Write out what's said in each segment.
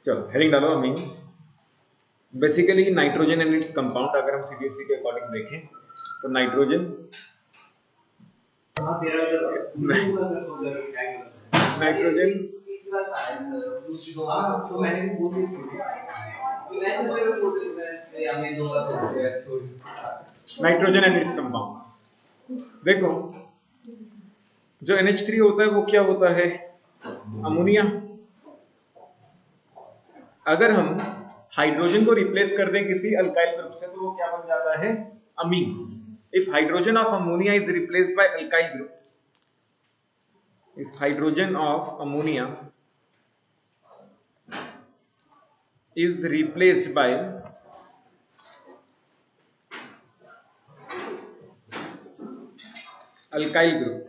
चलो हेडिंग डालो amines. Basically nitrogen and its compound अगर हम सीबीएसई के अकॉर्डिंग देखें तो nitrogen nitrogen and it's compounds. देखो जो NH3 होता है वो क्या होता है? अमोनिया। अगर हम हाइड्रोजन को रिप्लेस कर दें किसी अल्काइल ग्रुप से तो वो क्या बन जाता है? Amine. If hydrogen of ammonia is replaced by alkyl group, if hydrogen of ammonia is replaced by alkyl group,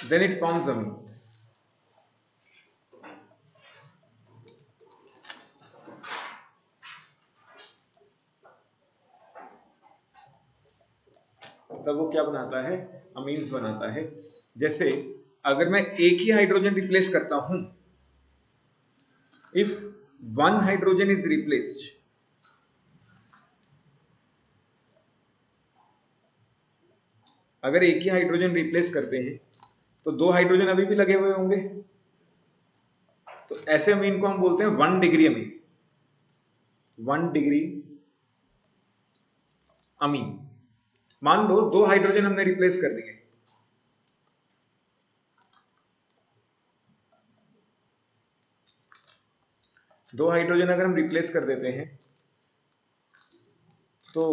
then it forms amines. तब वो क्या बनाता है? अमीन्स बनाता है। जैसे अगर मैं एक ही हाइड्रोजन रिप्लेस करता हूं, if one hydrogen is replaced, अगर एक ही हाइड्रोजन रिप्लेस करते हैं तो दो हाइड्रोजन अभी भी लगे हुए होंगे, तो ऐसे अमीन को हम बोलते हैं 1 डिग्री अमीन। 1 degree amine. मान लो दो हाइड्रोजन हमने रिप्लेस कर दिए, दो हाइड्रोजन अगर हम रिप्लेस कर देते हैं तो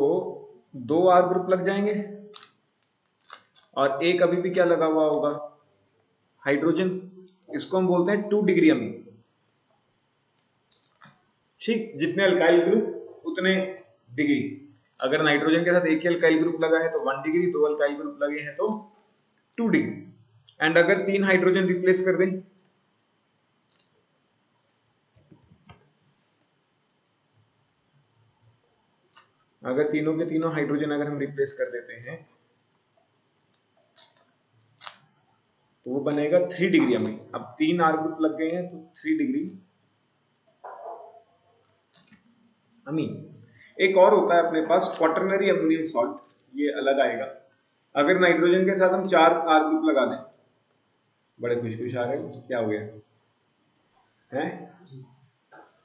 2 R ग्रुप लग जाएंगे और एक अभी भी क्या लगा हुआ होगा? हाइड्रोजन। इसको हम बोलते हैं 2 डिग्री अमीन। ठीक, जितने अल्काइल ग्रुप उतने डिग्री। अगर नाइट्रोजन के साथ एक ही अल्काइल ग्रुप लगा है तो 1 डिग्री, दो अल्काइल ग्रुप लगे हैं तो 2 डिग्री। एंड अगर 3 हाइड्रोजन रिप्लेस कर दें, अगर तीनों के तीनों हाइड्रोजन अगर हम रिप्लेस कर देते हैं तो वो बनेगा 3 डिग्री अमीन। अब 3 R ग्रुप लग गए हैं तो 3 डिग्री अमीन। एक और होता है अपने पास क्वाटरनरी अमोनियम सॉल्ट, ये अलग आएगा। अगर नाइट्रोजन के साथ हम 4 R ग्रुप लगा दें, बड़े खुश आ गए, क्या हो गया है?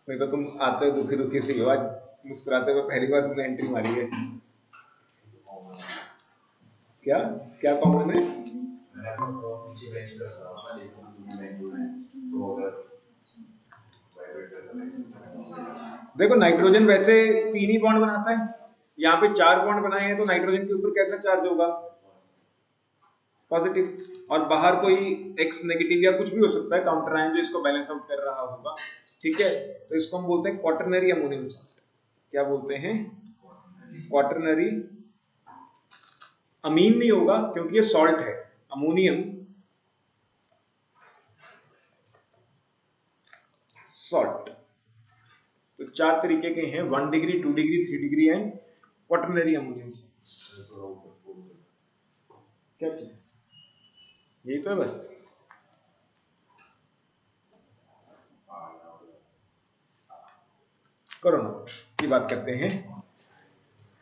नहीं तो तुम आते दुखी दुखी से हो, आज मुस्कुराते हुए पहली बार तुमने एंट्री मारी है। क्या क्या कॉमन है? देखो नाइट्रोजन वैसे 3 ही बॉन्ड बनाता है, यहाँ पे 4 बॉन्ड बनाए हैं तो नाइट्रोजन के ऊपर कैसा चार्ज होगा? पॉजिटिव। और बाहर कोई X नेगेटिव या कुछ भी हो सकता है काउंटर आयन जो इसको बैलेंस आउट कर रहा होगा। ठीक है, तो इसको हम बोलते हैं क्वाटरनरी अमोनियम सॉल्ट। क्या बोलते हैं? क्वाटरनरी। अमीन नहीं होगा क्योंकि ये सॉल्ट है, अमोनियम सॉल्ट। तो 4 तरीके के हैं, 1 degree, 2 degree, 3 degree and quaternary ammonium salt. क्या चीज? यही तो है बस। करो नोट की बात करते हैं।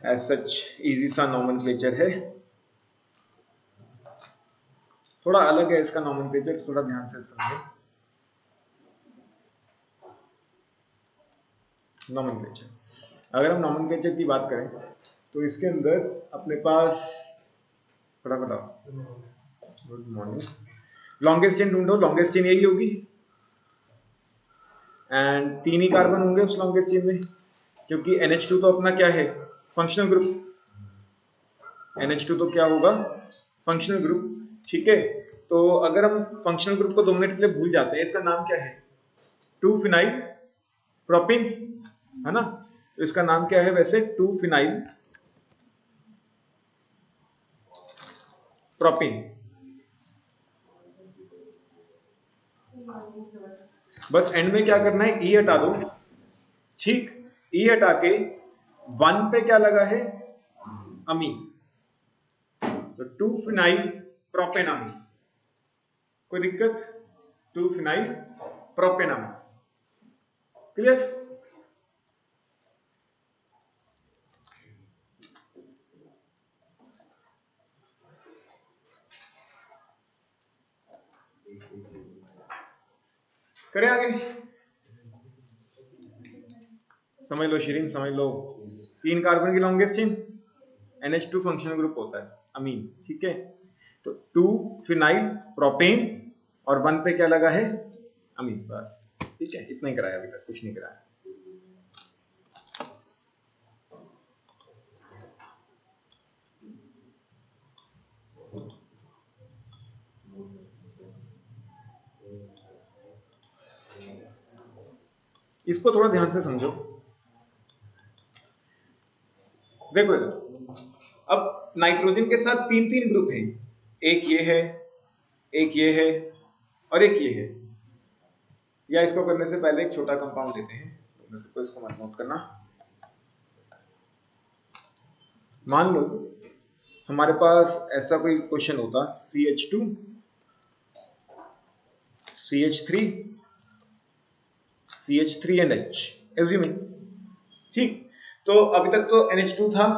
एज सच इजी सा नॉमेनक्लेचर है, थोड़ा अलग है इसका नॉमेनक्लेचर, थोड़ा ध्यान से समझें। नॉमेनक्लेचर, अगर हम नॉमेनक्लेचर की बात करें तो इसके अंदर अपने पास फटाफट आओ, गुड मॉर्निंग, लॉन्गेस्ट चेन ढूंढो। लॉन्गेस्ट चेन यही होगी एंड 3 ही कार्बन होंगे उस लॉन्गेस्ट चेन में, क्योंकि NH2 तो अपना क्या है? Functional group. NH2 तो क्या होगा? Functional group. ठीक है, तो अगर हम फंक्शनल ग्रुप को 2 मिनट के लिए भूल जाते हैं, इसका नाम क्या है? 2 फिनाइल प्रोपिन, है ना? तो इसका नाम क्या है वैसे? 2 फिनाइल प्रोपिन। बस एंड में क्या करना है? ई हटा दो। ठीक, ई हटा के 1 पे क्या लगा है? अमीन। तो 2 फिनाइल प्रोपेनामीन। कोई दिक्कत? 2 फिनाइल प्रोपेनामाइन। क्लियर? करें आगे? समझ लो शिरीन, समझ लो। 3 कार्बन की longest chain, NH2 functional group होता है अमीन, ठीक है। तो 2 फिनाइल प्रोपेन और 1 पे क्या लगा है? अमीन। बस ठीक है, इतना ही कराया अभी तक, कुछ नहीं कराया। इसको थोड़ा ध्यान से समझो। देखो अब नाइट्रोजन के साथ 3 ग्रुप हैं, एक ये है, एक ये है और एक ये है। या इसको करने से पहले एक छोटा कंपाउंड लेते हैं, तो इसको मत नोट करना। मान लो हमारे पास ऐसा कोई क्वेश्चन होता, CH2 CH3 CH3NH एज्यूमिंग, ठीक। तो अभी तक तो NH2 था,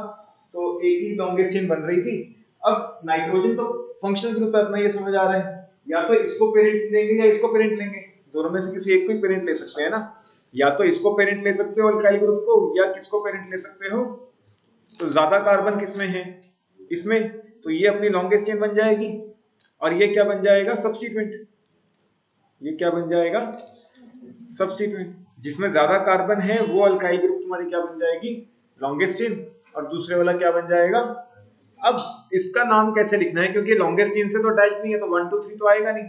तो एक ही लॉन्गेस्ट चेन बन रही थी। अब नाइट्रोजन तो फंक्शनल ग्रुप है अपना, ये समझ आ रहा है। या तो इसको पेरेंट लेंगे या इसको पेरेंट लेंगे, दोनों में से किसी एक को ही पेरेंट ले सकते हैं ना। या तो इसको पेरेंट ले सकते हो अल्काइल ग्रुप को, या किसको पेरेंट ले सकते हो, तो ज्यादा कार्बन किसमें है? इसमें। तो ये अपनी लॉन्गेस्ट चेन बन जाएगी, और ये क्या बन जाएगा? सब्स्टिट्यूएंट। ये क्या बन जाएगा? सब्स्टिट्यूएंट। जिसमें ज्यादा कार्बन है वो अल्काइल ग्रुप तुम्हारी क्या बन जाएगी? Longest chain. और दूसरे वाला क्या बन जाएगा? अब इसका नाम कैसे लिखना है, क्योंकि लॉन्गेस्ट चेन से तो अटैच नहीं है, तो 1 2 3 तो आएगा नहीं।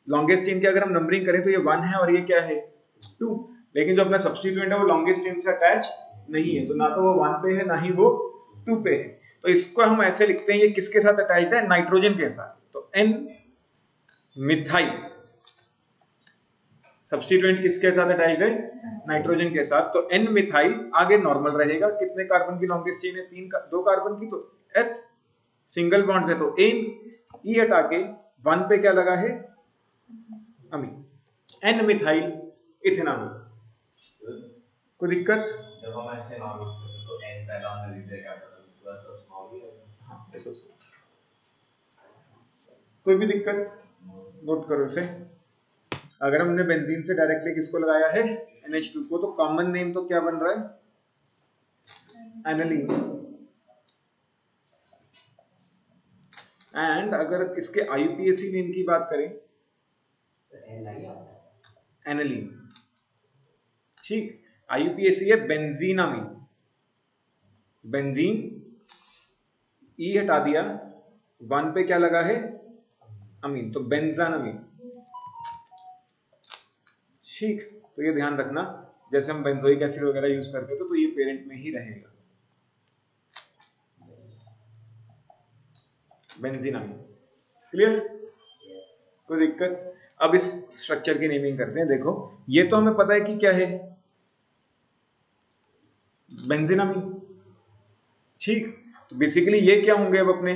लॉन्गेस्ट चेन की अगर हम नंबरिंग करें तो ये 1 है और ये क्या है? 2। लेकिन जो अपना सब्स्टिट्यूएंट है वो लॉन्गेस्ट चेन से अटैच नहीं है, तो ना तो वो 1 पे है ना ही वो 2 पे है। तो इसको हम ऐसे लिखते हैं, ये किसके साथ अटैच्ड है? नाइट्रोजन के साथ। तो N मिथाइल, सब्स्टिट्यूएंट किसके साथ अटैच्ड है? नाइट्रोजन के साथ। तो N मिथाइल आगे नॉर्मल रहेगा। कितने कार्बन की लॉन्गेस्ट चेन है? 2 कार्बन की, तो H सिंगल बॉन्ड है, तो N E हटा के 1 पे क्या लगा है? अमीन। N methyl ethanol. कोई दिक्कत? जब हम ऐसे नाम यूज करते हैं तो n पहला हमने लिख दिया कैपिटल, उसके बाद तो स्मॉल ही है। हाँ, ऐसा कोई भी दिक्कत? नोट करो इसे। अगर हमने बेंजीन से डायरेक्टली किसको लगाया है? NH2 को, तो कॉमन नेम तो क्या बन रहा है? एनिलीन। एंड अगर इसके IUPAC नेम की बात करें, एनिलीन, ठीक। IUPAC है बेंजीनामीन। बेंजीन, ई हटा दिया, 1 पे क्या लगा है? अमीन, तो बेंजानामीन, ठीक। तो ये ध्यान रखना, जैसे हम बेंजोइक एसिड वगैरह यूज करते थे तो ये पेरेंट में ही रहेगा, बेंजीनामीन। क्लियर? कोई दिक्कत? अब इस स्ट्रक्चर की नेमिंग करते हैं। देखो ये तो हमें पता है कि क्या है, बेंजीनामीन, ठीक। तो बेसिकली ये क्या होंगे अब अपने?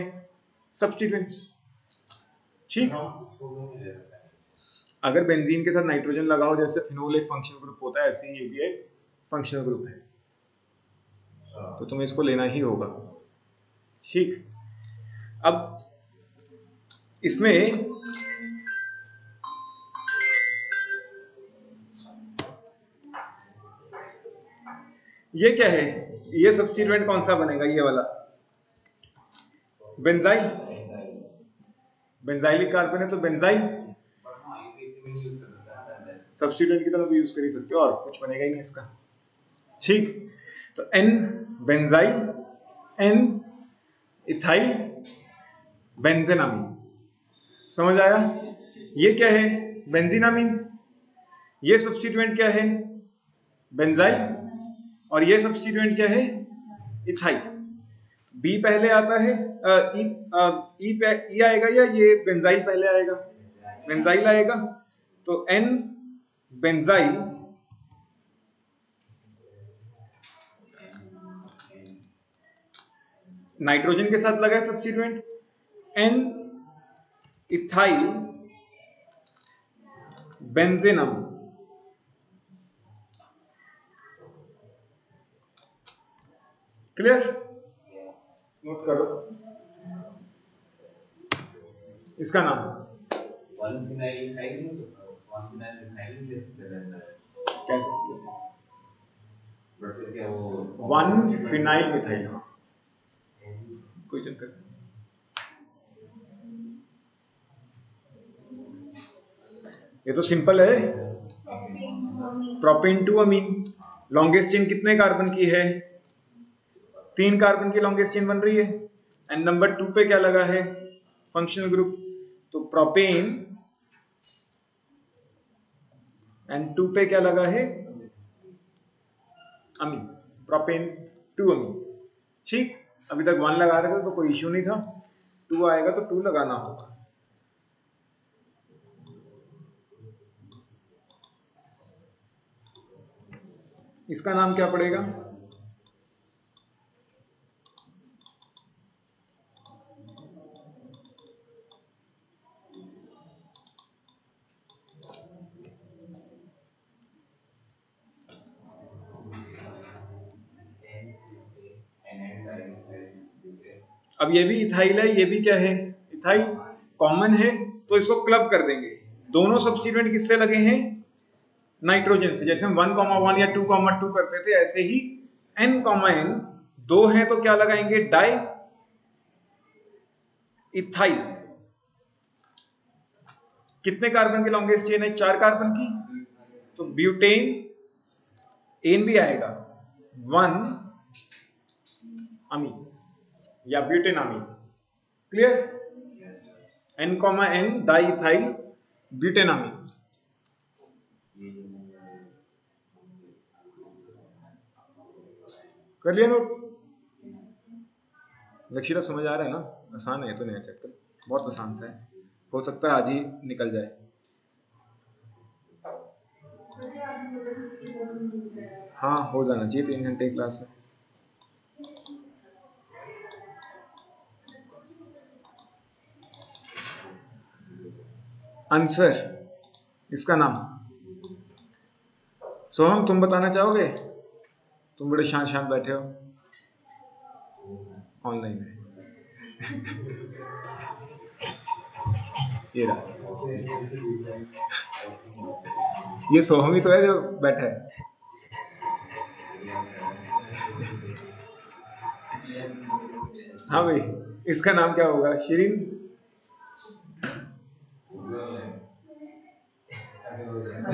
सब्स्टिट्यूएंट्स, ठीक। अगर बेंजीन के साथ नाइट्रोजन लगाओ, जैसे फिनोल एक फंक्शनल ग्रुप होता है, ऐसे ही ये भी एक फंक्शनल ग्रुप है, तो तुम्हें इसको लेना ही होगा, ठीक। अब इसमें ये क्या है? ये सब्स्टिट्यूएंट कौन सा बनेगा? ये वाला बेंजाइल। बेंजाइलिक कार्बन है तो बेंजाइल सब्स्टिट्यूएंट की तरह तो यूज कर ही सकते हो, और कुछ बनेगा ही नहीं इसका, ठीक। तो N बेंजाइल, N इथाइल बेंजेनामीन। समझ आया? ये क्या है? बेंजीनामीन। ये सब्स्टिट्यूएंट क्या है? बेंजाइल। और ये सब्स्टिट्यूएंट क्या है? इथाइल। बी पहले आता है, ई आएगा, या ये बेंजाइल पहले आएगा? बेंजाइल आएगा। तो N बेंजाइल नाइट्रोजन के साथ लगा है substituent, N ethyl benzenamine. Clear? Note करो इसका नाम। One phenyl methyl one phenyl methyl ले सकते हैं कह सकते हैं बट फिर क्या वो वन फिनाइल मिथाइल, कोई चक्कर नहीं। ये तो सिंपल है। प्रोपेन टू अमीन, लॉन्गेस्ट चेन कितने कार्बन की है? 3 कार्बन की लॉन्गेस्ट चेन बन रही है। एंड नंबर 2 पे क्या लगा है? Functional group. तो प्रोपेन एंड 2 पे क्या लगा है? अमीन, प्रोपेन 2 अमीन। ठीक, अभी तक 1 लगा रहे थे तो कोई इश्यू नहीं था, 2 आएगा तो 2 लगाना होगा। इसका नाम क्या पड़ेगा? अब ये भी इथाइल है, ये भी क्या है? इथाइल। कॉमन है तो इसको क्लब कर देंगे। दोनों सब्स्टिट्यूएंट किससे लगे हैं? नाइट्रोजन से। जैसे हम 1,1 या 2,2 करते थे, ऐसे ही N,N 2 है तो क्या लगाएंगे? Di ethyl. कितने कार्बन की लॉन्गेस्ट चेन है? 4 कार्बन की, तो ब्यूटेन एन भी आएगा 1 अमीन या butane amine. Clear? N,N di ethyl butane amine. कर लिया नोट? लक्षिता समझ आ रहा है ना? आसान है तो नया चैप्टर, बहुत आसान सा है, हो सकता है आज ही निकल जाए। हाँ, हो जाना चाहिए, 3 घंटे क्लास है। आंसर, इसका नाम। सोहम तुम बताना चाहोगे? तुम बड़े शांत शांत बैठे हो, ऑनलाइन है। ये रहा, ये सोहम ही तो है जो बैठा है। हाँ भाई, इसका नाम क्या होगा? शिरीन?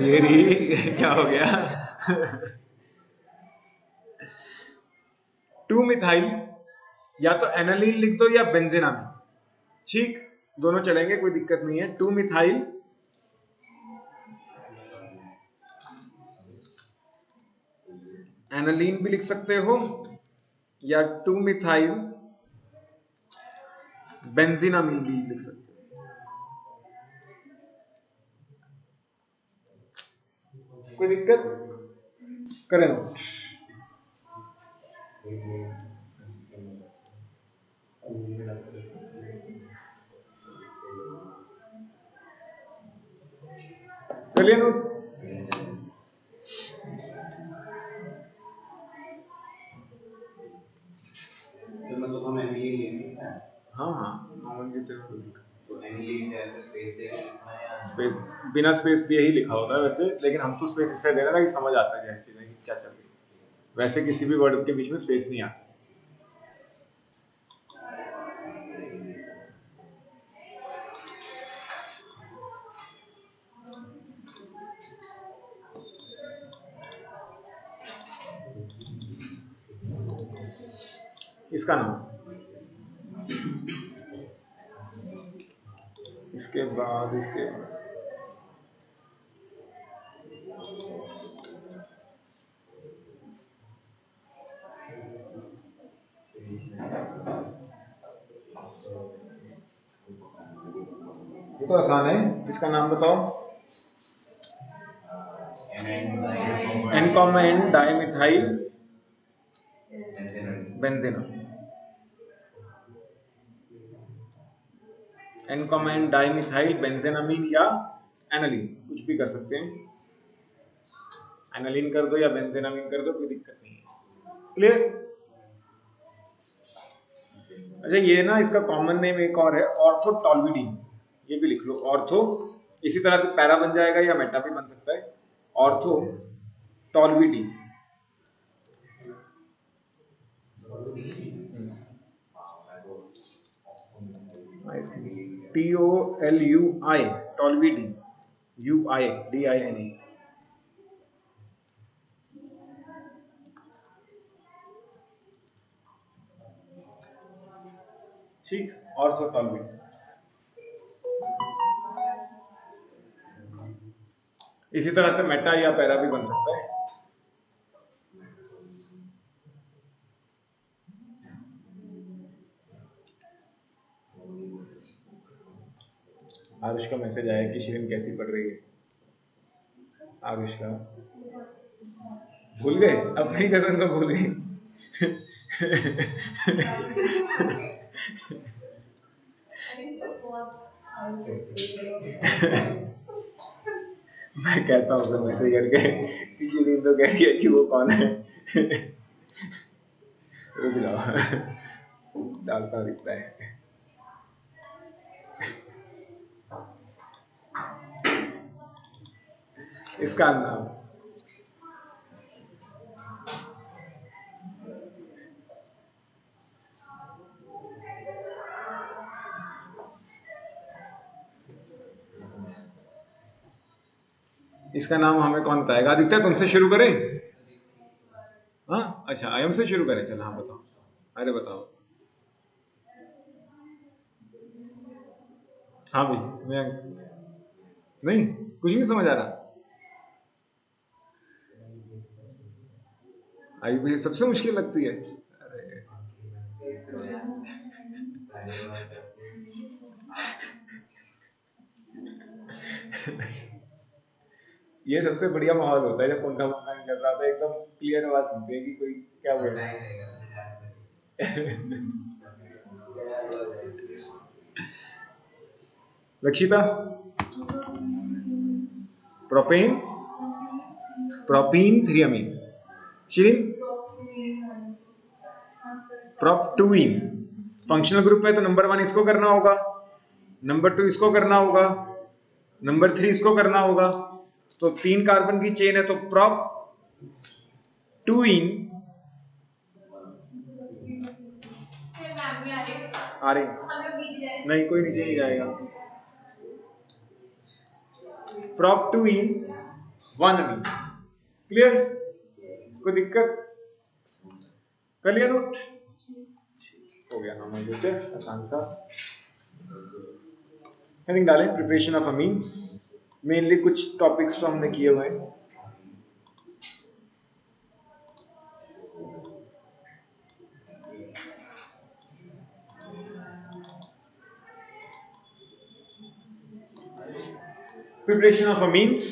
ये रही क्या हो गया? 2 मिथाइल, या तो एनालिन लिख दो या बेंजेनामिन, ठीक, दोनों चलेंगे, कोई दिक्कत नहीं है। 2 मिथाइल एनालिन भी लिख सकते हो, या 2 मिथाइल बेंजीनामिन भी लिख सकते हो। कोई दिक्कत? करें नोट। चलिए नोट। तो मतलब हम एनिलीन ले सकते हैं? हाँ हाँ, नॉर्मल की तरह तो एनिलीन जैसे स्पेस देके लिखना है या स्पेस, बिना स्पेस दिए ही लिखा होता है वैसे, लेकिन हम तो स्पेस इसलिए दे रहे हैं ना कि समझ आता है चीजें क्या चल रही है। वैसे किसी भी वर्ड के बीच में स्पेस नहीं आता। इसका नाम, इसके बाद ये तो आसान है, इसका नाम बताओ। N,N dimethyl बेंजीनम। N,N डाइमिथाइल बेंजेनामीन या एनालिन, कुछ भी कर सकते हैं, एनालिन कर दो या बेंजेनामिन कर दो, कोई दिक्कत नहीं है। क्लियर? अच्छा ये ना इसका कॉमन नेम एक और है, ऑर्थोटॉल्विडीन, ये भी लिख लो ऑर्थो। इसी तरह से पैरा बन जाएगा या मेटा भी बन सकता है, ऑर्थोटॉल्विडीन। TOLUI, टॉल्विडीन, UIDIN। ठीक, ऑर्थोटॉल्विडीन। इसी तरह से मेटा या पैरा भी बन सकता है। आरुष का मैसेज आया कि शिरीन कैसी पढ़ रही है। आरुष का भूल गए, अपनी कजन को भूल गए। मैं कहता हूँ उसे मैसेज करके कि शिरीन तो कह रही है कि वो कौन है। रुक जाओ, डालता दिखता है। इसका नाम इसका नाम हमें कौन बताएगा? आदित्य तुमसे शुरू करें? हाँ अच्छा, आयम से शुरू करें, चल हाँ बताओ। अरे बताओ। हाँ भाई, मैं नहीं, कुछ नहीं समझ आ रहा। आई भी सबसे मुश्किल लगती है। अरे ये सबसे बढ़िया माहौल होता है जब पंखा पंखा नहीं चल रहा था, एकदम क्लियर आवाज सुनते हैं कि कोई क्या बोल रहा है। लक्षिता, प्रोपेन, प्रोपीन 3 अमीन। शिरीन, प्रोपटूइन। फंक्शनल ग्रुप है तो नंबर 1 इसको करना होगा, नंबर 2 इसको करना होगा, नंबर 3 इसको करना होगा। तो 3 कार्बन की चेन है तो प्रोप टूइन। आ रहे नहीं, कोई नीचे नहीं जाएगा। प्रोप टूइन 1 अमीन। क्लियर? कोई दिक्कत? कर लिया नोट? हो गया ना, मैं देते आसान सा हेडिंग डालें, प्रिपरेशन ऑफ अमीन्स। मेनली कुछ टॉपिक्स तो हमने किए हुए हैं। प्रिपरेशन ऑफ अमीन्स,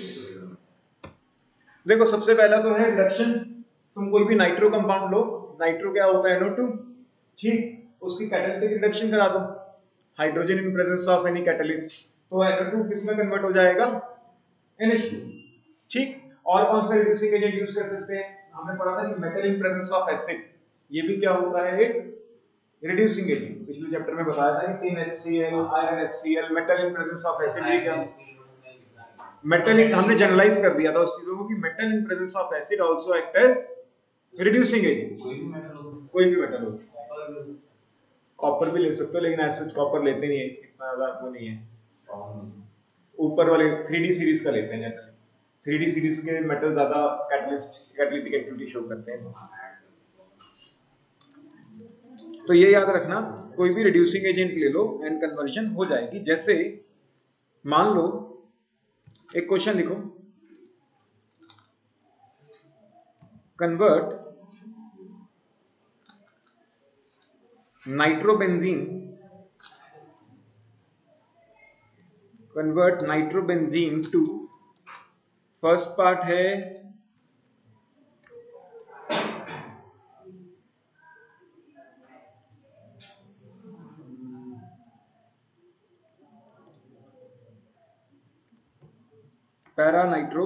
देखो सबसे पहला तो है रिडक्शन। तुम कोई भी नाइट्रो कंपाउंड लो, नाइट्रो क्या होता है NO2, ठीक, उसकी कैटालिटिक रिडक्शन करा दो, hydrogen in presence of any catalyst, तो NO2 किस में कन्वर्ट हो जाएगा? NH2, ठीक। और कौन सा रिड्यूसिंग एजेंट यूज कर सकते हैं? हमने पढ़ा था कि metal in presence of acid, ये भी क्या होता है? एक रिड्यूसिंग एजेंट। पिछले चैप्टर में बताया था कि 3HCl, iron HCl, metal in presence of acid, ये क्या? मेटल इन, हमने जनरलाइज कर दिया था उस चीजों को कि metal in presence of acid also act as reducing agents. कोई भी मेटल हो सकता है, कॉपर भी ले सकते हो, लेकिन ऐसे कॉपर लेते नहीं है, इतना ज्यादा वो नहीं है। ऊपर वाले 3D सीरीज का लेते हैं जनरली, 3D सीरीज के मेटल ज्यादा कैटालिटिक एक्टिविटी शो करते हैं। तो ये याद रखना, कोई भी रिड्यूसिंग एजेंट ले लो एंड कन्वर्जन हो जाएगी। जैसे मान लो एक क्वेश्चन लिखो, convert nitrobenzene, convert nitrobenzene to, first part है para nitro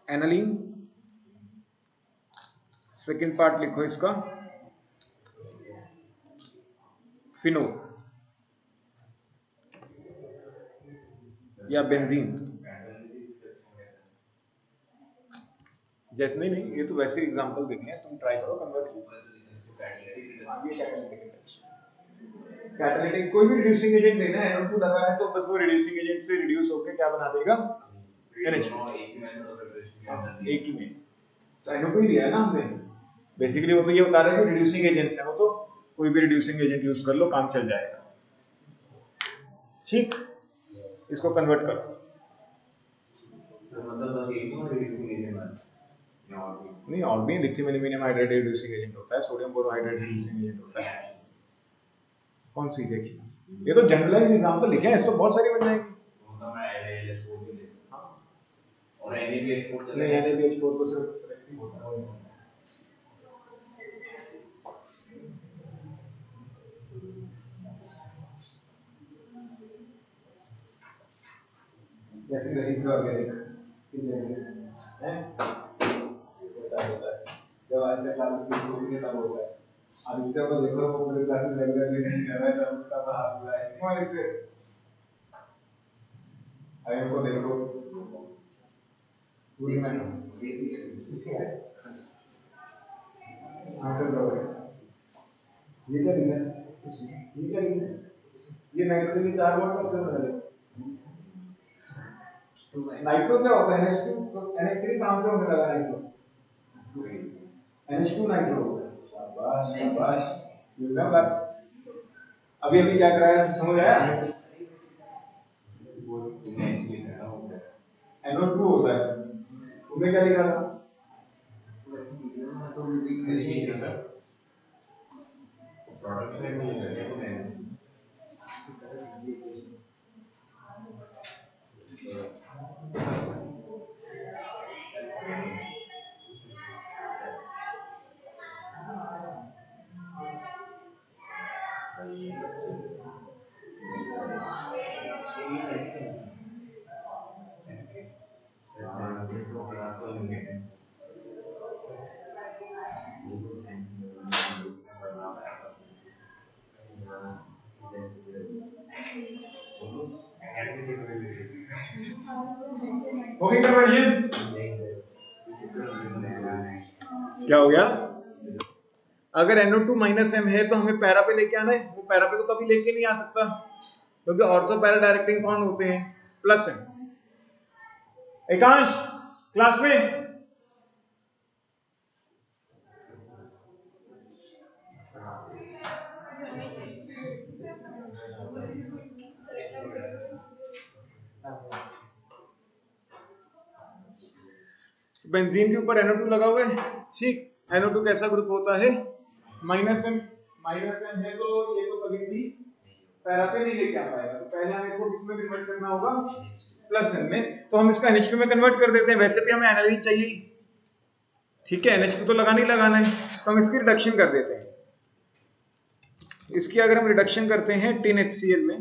aniline, second part लिखो इसका फिनो या बेंजीन। जैसे नहीं ये तो वैसे एग्जांपल देने हैं, तुम ट्राई करो कन्वर्ट। कैटालिटिक कोई भी रिड्यूसिंग एजेंट लेना है, NO2 लगा है तो बस वो रिड्यूसिंग एजेंट से रिड्यूस होकर क्या बना देगा, NH2। एक ही में तो NO2 ही लिया है ना हमने। बेसिकली वो तो ये बता रहे हैं कि रिड्यूसिंग एजेंट्स है, वो तो कोई भी रिड्यूसिंग एजेंट यूज कर लो, काम चल जाएगा। ठीक, इसको कन्वर्ट करो। मतलब बस एक ही रिड्यूसिंग एजेंट है नहीं, और भी lithium aluminium hydride reducing agent होता है, सोडियम बोरोहाइड्राइड रिड्यूसिंग एजेंट होता है। कौन सी देखिए, ये तो जनरलाइज एग्जांपल लिखे हैं, इस तो बहुत सारी बन जाएंगी। मतलब मैं NaBH4 भी ले, हां, और NaBH4 चले, NaBH4 को सिर्फ सेलेक्टिव होता है। जैसे रही ऑर्गेनिक है, होता है जब आज से क्लासेस की शुरू होती है तब होता है। अब इसका तो देखो वो पूरी क्लासेस रेगुलरली नहीं कर रहा है, तब उसका तो हाथ बुरा है क्यों लिखते। अब इसको देखो पूरी में आंसर दो। ये क्या लिखा है, ये क्या लिखा है, ये नाइट्रोजन के 4 बॉन्ड ऑप्शन बना है। नाइट्रो क्या होता है, NH2, तो NH3 कहां से होने लगा नाइट्रो, NH2 नाइट्रो। शाबाश शाबाश, यूजर बात। अभी अभी क्या कराया समझ आया। वो NO2 होता है, तुमने क्या लिखा था, प्रोडक्शन में ये है ओके कन्वर्जन क्या हो गया। अगर NO2 -M है तो हमें पैरा पे लेके आना है, वो पैरा पे तो कभी लेके नहीं आ सकता क्योंकि ऑर्थो पैरा डायरेक्टिंग बॉन्ड होते हैं +M। एकांश क्लास में बेंजीन के ऊपर NO2 लगा हुआ है, ठीक। NO2 कैसा ग्रुप होता है, -M। -M है तो ये तो कभी भी पैरा पे नहीं लेके आ पाएगा, तो पहले हमें इसको किस में कन्वर्ट करना होगा, +M में। तो हम इसको NH2 में कन्वर्ट कर देते हैं, वैसे भी हमें एनालिन चाहिए, ठीक है, NH2 तो लगाना ही लगाना है, तो हम इसकी रिडक्शन कर देते हैं। इसकी अगर हम रिडक्शन करते हैं 10HCl में,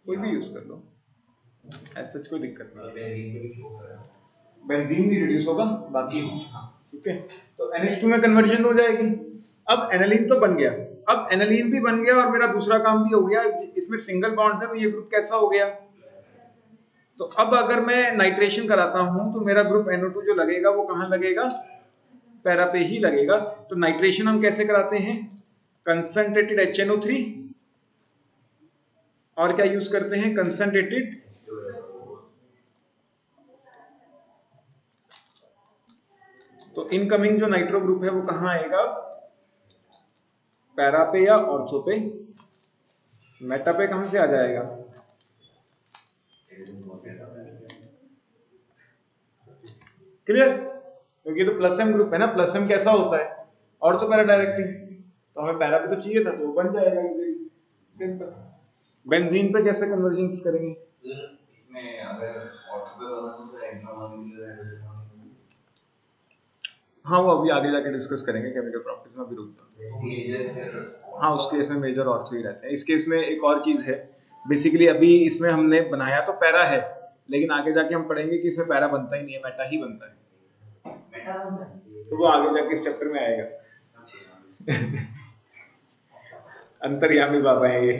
कोई भी यूज कर लो, ऐसा कोई दिक्कत नहीं है। बेंजीन भी रिड्यूस होगा बाकी, ठीक है। तो NH2 में कन्वर्जन हो जाएगी। अब एनालिन तो बन गया, अब एनालिन भी बन गया और मेरा दूसरा काम भी हो गया, इसमें सिंगल बॉन्ड्स है तो ये ग्रुप कैसा हो गया। तो अब अगर मैं नाइट्रेशन कराता हूं तो मेरा ग्रुप NO2 जो लगेगा वो कहां लगेगा, पैरा पे ही लगेगा। तो नाइट्रेशन हम कैसे कराते हैं, कंसंट्रेटेड HNO3 और क्या यूज करते हैं, कंसंट्रेटेड तो इनकमिंग जो नाइट्रो ग्रुप है वो कहां आएगा, पैरा पे या ऑर्थो पे। मेटा पे कहां से आ जाएगा, क्लियर, क्योंकि तो +M ग्रुप है ना, +M कैसा होता है, ऑर्थो पैरा डायरेक्टिंग, तो हमें पैरा पे तो चाहिए था तो वो बन जाएगा इजीली, सिंपल। बेंजीन पे कैसे कन्वर्जेंस करेंगे, इसमें अगर ऑर्थो पे बना तो एक्स्ट्रा मान के लिए हाँ वो अभी आगे जाके डिस्कस करेंगे केमिकल प्रॉपर्टीज में, अभी रुक जाओ। मेजर फिर हाँ उस केस में मेजर और थ्री रहते हैं। इस केस में एक और चीज है, बेसिकली अभी इसमें हमने बनाया तो पैरा है, लेकिन आगे जाके हम पढ़ेंगे कि इसमें पैरा बनता ही नहीं है, मेटा ही बनता है। मेटा बनता है तो वो आगे जाके इस चैप्टर में आएगा। अंतर्यामी बाबा है ये।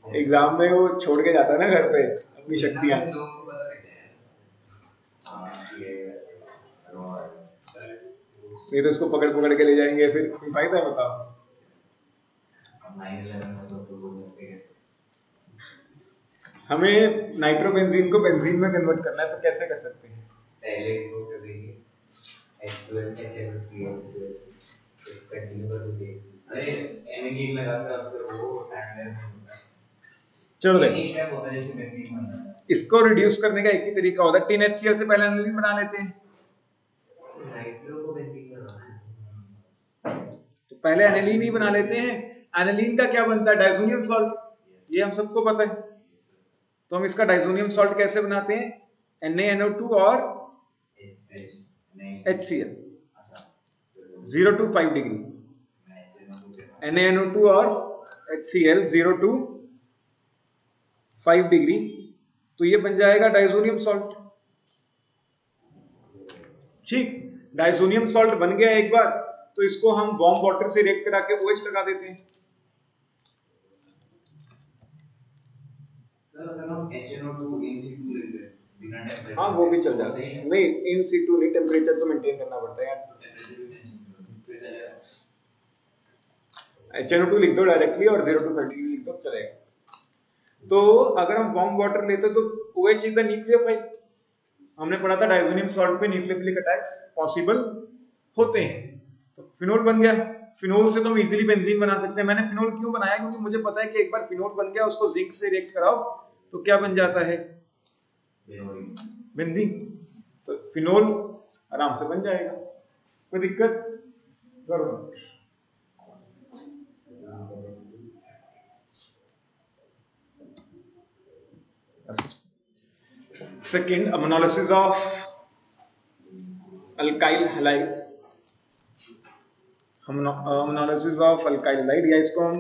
एग्जाम में वो छोड़ के जाता है ना घर पे अपनी शक्तियां, लोगों को पता लग जाए। नहीं तो इसको पकड़ पकड़ के ले जाएंगे, फिर कोई फायदा है बताओ। 9/11 में तो बोल सकते हैं हमें नाइट्रोबेंजीन को बेंजीन में कन्वर्ट करना है, तो कैसे कर सकते हैं? पहले को कर देंगे H12 HF3 कंटिन्यू कर दीजिए। अरे एमिलीन लगाकर अब फिर वो सैंडलर में होता है। चलो एक देखो, स्टेप होता है जैसे बेंजीन बनता है। इसको रिड्यूस करने का एक ही तरीका होता है, 3HCl से पहले एनिलीन बना लेते हैं। नाइट्रो को बेंजीन बनाना है। तो पहले एनिलीन ही बना लेते हैं। एनिलीन का क्या बनता है? डाइजोनियम सॉल्ट, ये हम सबको पता है। तो हम इसका डाइजोनियम सॉल्ट कैसे बनाते हैं? NaNO2 और HCl 0 to 5 डिग्री, NaNO2 और HCl 0 to 5 डिग्री, तो ये बन जाएगा डाइजोनियम सॉल्ट। ठीक, डाइजोनियम सॉल्ट बन गया एक बार, तो इसको हम वार्म वाटर से रिएक्ट करा के OH लगा देते हैं। अगर हम HNO2 in situ लिख दें बिना टेम्परेचर, हाँ वो भी चल जाता है। नहीं, इन सिटू नहीं, टेम्परेचर तो मेंटेन करना पड़ता है यार। HNO2 लिख दो डायरेक्टली और 0 to 5 डिग्री लिख दो, चलेगा। तो अगर हम वार्म वाटर लेते तो OH इज द न्यूक्लियोफाइल। हमने पढ़ा था डाइजोनियम सॉल्ट पे न्यूक्लियोफिलिक अटैक्स पॉसिबल होते हैं। तो फिनोल बन गया, फिनोल से तो हम इजीली बेंजीन बना सकते हैं। मैंने फिनोल क्यों बनाया? क्योंकि मुझे पता है कि एक बार फिनोल बन गया, उसको जिंक से रिएक्ट कराओ तो क्या बन जाता है? बेंजीन। तो फिनोल आराम से बन जाएगा, कोई दिक्कत करो। Second, ammonolysis of alkyl halides। ammonolysis of alkyl halide, या इसको हम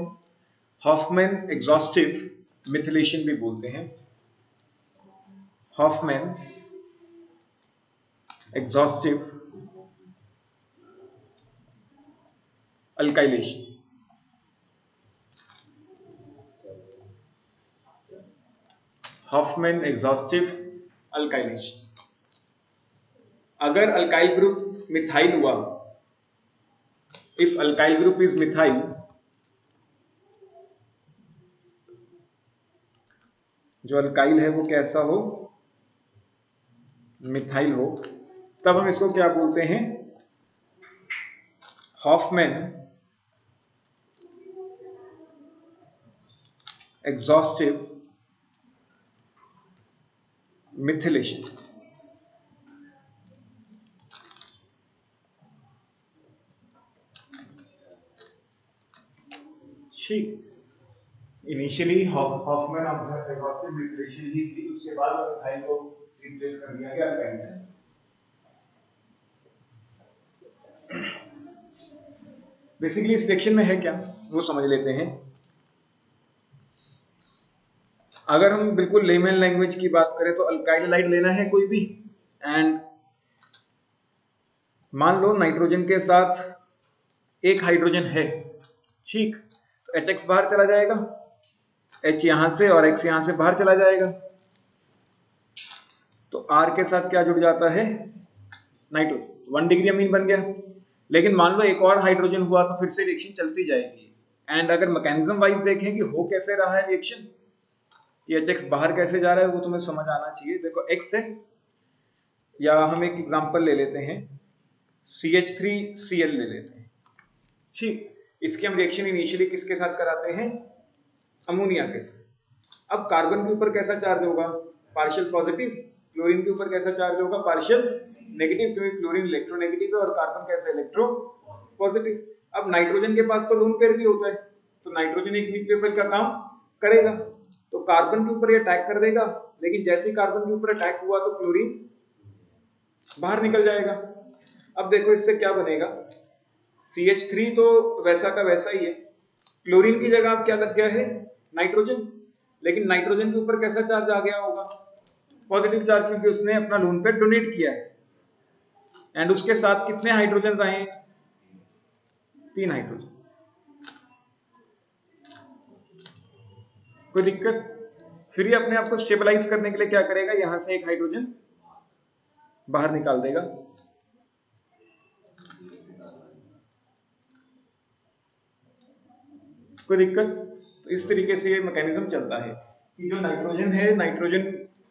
हॉफमैन एग्जॉस्टिव मिथिलेशन भी बोलते हैं। Hofmann's exhaustive alkylation. Hofmann exhaustive alkylation. अगर अल्काइल ग्रुप मिथाइल हुआ, if alkyl group is methyl, जो अल्काइल है वो कैसा हो? मिथाइल हो, तब हम इसको क्या बोलते हैं? Hofmann exhaustive methylation. ठीक, इनिशियली हॉफमैन एग्जॉस्टिव मिथिलेशन ही थी, उसके बाद मिथाइल को रिप्लेस कर दिया गया अल्काइल से। बेसिकली इस रिएक्शन में है क्या वो समझ लेते हैं। अगर हम बिल्कुल लेमन लैंग्वेज की बात करें तो अल्काइल हैलाइड लेना है कोई भी, एंड मान लो नाइट्रोजन के साथ एक हाइड्रोजन है, ठीक, तो HX बाहर चला जाएगा, H यहां से और X यहां से बाहर चला जाएगा, तो R के साथ क्या जुड़ जाता है? नाइट्रोजन, 1 डिग्री अमीन बन गया। लेकिन मान लो एक और हाइड्रोजन हुआ तो फिर से रिएक्शन चलती जाएगी। एंड अगर मैकेनिज्म वाइज देखें कि हो कैसे रहा है रिएक्शन, कि HX बाहर कैसे जा रहा है, वो तुम्हें समझ आना चाहिए। देखो X है, या हम एक एग्जांपल ले लेते हैं, CH3Cl ले लेते हैं, ठीक, इसकी हम रिएक्शन इनिशियली किसके साथ कराते हैं? अमोनिया के साथ। अब कार्बन के ऊपर कैसा चार्ज होगा? Partial positive. क्लोरीन के ऊपर कैसा चार्ज होगा? पार्शियल नेगेटिव, क्योंकि क्लोरीन इलेक्ट्रोनेगेटिव है और कार्बन कैसा इलेक्ट्रो पॉजिटिव। अब नाइट्रोजन के पास तो लोन पेयर भी होता है, तो नाइट्रोजन एक न्यूक्लियोफाइल का काम करेगा, तो कार्बन के ऊपर ये अटैक कर देगा, लेकिन जैसे ही कार्बन के ऊपर अटैक हुआ तो क्लोरीन बाहर निकल जाएगा। अब देखो इससे क्या बनेगा, CH3 तो वैसा का वैसा ही है, क्लोरीन की जगह अब क्या लग गया है, नाइट्रोजन। लेकिन नाइट्रोजन के ऊपर कैसा चार्ज आ गया होगा, पॉजिटिव चार्ज, क्योंकि उसने अपना लोन पेयर डोनेट किया है। एंड उसके साथ कितने हाइड्रोजन आए, 3 हाइड्रोजन। कोई दिक्कत? फिर ये अपने आप को स्टेबलाइज करने के लिए क्या करेगा, यहां से एक हाइड्रोजन बाहर निकाल देगा। कोई दिक्कत? तो इस तरीके से ये मैकेनिज्म चलता है कि जो नाइट्रोजन है, नाइट्रोजन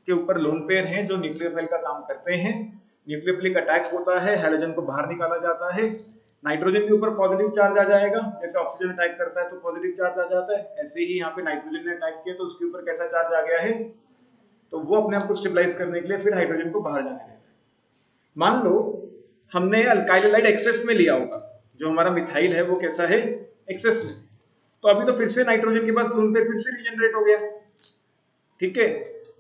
के ऊपर लोन पेयर हैं जो न्यूक्लियोफाइल का काम करते हैं। न्यूक्लियोफिलिक अटैक होता है, हाइड्रोजन को बाहर निकाला जाता है, नाइट्रोजन के ऊपर पॉजिटिव चार्ज आ जाएगा। जैसे ऑक्सीजन अटैक करता है तो पॉजिटिव चार्ज आ जाता है, ऐसे ही यहाँ पे नाइट्रोजन ने अटैक किया तो उसके ऊपर कैसा चार्ज आ गया है, तो वो अपने आप को स्टेबलाइज करने के लिए फिर हाइड्रोजन को बाहर जाने देता है। मान लो हमने अल्काइल हैलाइड एक्सेस में लिया होगा, जो हमारा मिथाइल है वो कैसा है, एक्सेस में, तो अभी तो फिर से नाइट्रोजन के पास लोन पेयर फिर से रीजनरेट हो गया। ठीक है,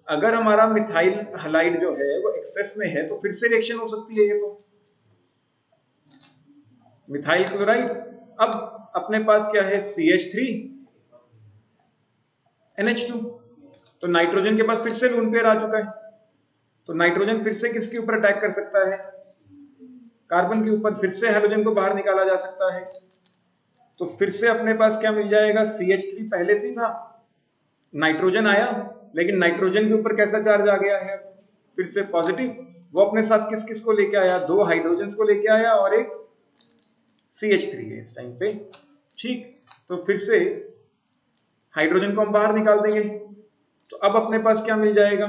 अगर हमारा मिथाइल हैलाइड जो है वो एक्सेस में है तो फिर से रिएक्शन हो सकती है, ये तो मिथाइल क्लोराइड। अब अपने पास क्या है, CH3 NH2, तो नाइट्रोजन के पास फिर से लोन पेयर आ चुका है, तो नाइट्रोजन फिर से किसके ऊपर अटैक कर सकता है, कार्बन के ऊपर, फिर से हाइड्रोजन को बाहर निकाला जा सकता है। तो फिर से अपने पास क्या मिल जाएगा, CH3 पहले से था, नाइट्रोजन आया, लेकिन नाइट्रोजन के ऊपर कैसा चार्ज आ गया है, फिर से पॉजिटिव। वो अपने साथ किस किस को लेके आया, 2 हाइड्रोजन को लेके आया और एक CH3 है इस टाइम पे। ठीक, तो फिर से हाइड्रोजन को हम बाहर निकाल देंगे, तो अब अपने पास क्या मिल जाएगा,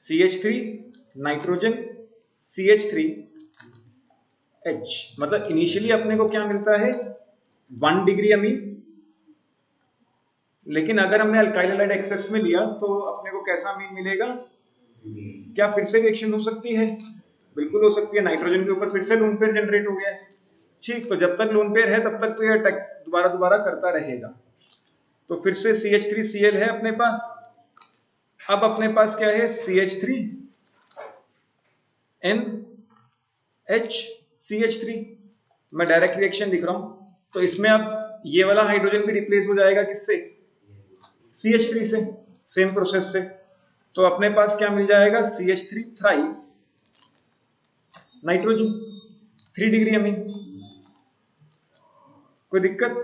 CH3 नाइट्रोजन CH3H, मतलब इनिशियली अपने को क्या मिलता है, 1 डिग्री अमीन। लेकिन अगर हमने अल्काइल हैलाइड एक्सेस में लिया तो अपने को कैसा अमीन मिलेगा, क्या फिर से रिएक्शन हो सकती है, बिल्कुल हो सकती है, नाइट्रोजन के ऊपर फिर से लोन पेयर जनरेट हो गया है। ठीक, तो जब तक लोन पेयर है तब तक तो ये अटैक दोबारा दोबारा करता रहेगा। तो फिर से CH3Cl है अपने पास। अब अपने पास क्या है, CH3NH CH3, मैं डायरेक्ट रिएक्शन लिख रहा हूं, तो इसमें अब ये वाला हाइड्रोजन भी रिप्लेस हो जाएगा किससे, CH3 से, सेम प्रोसेस से। तो अपने पास क्या मिल जाएगा, CH3 थ्राइस नाइट्रोजन, 3 डिग्री अमीन। कोई दिक्कत?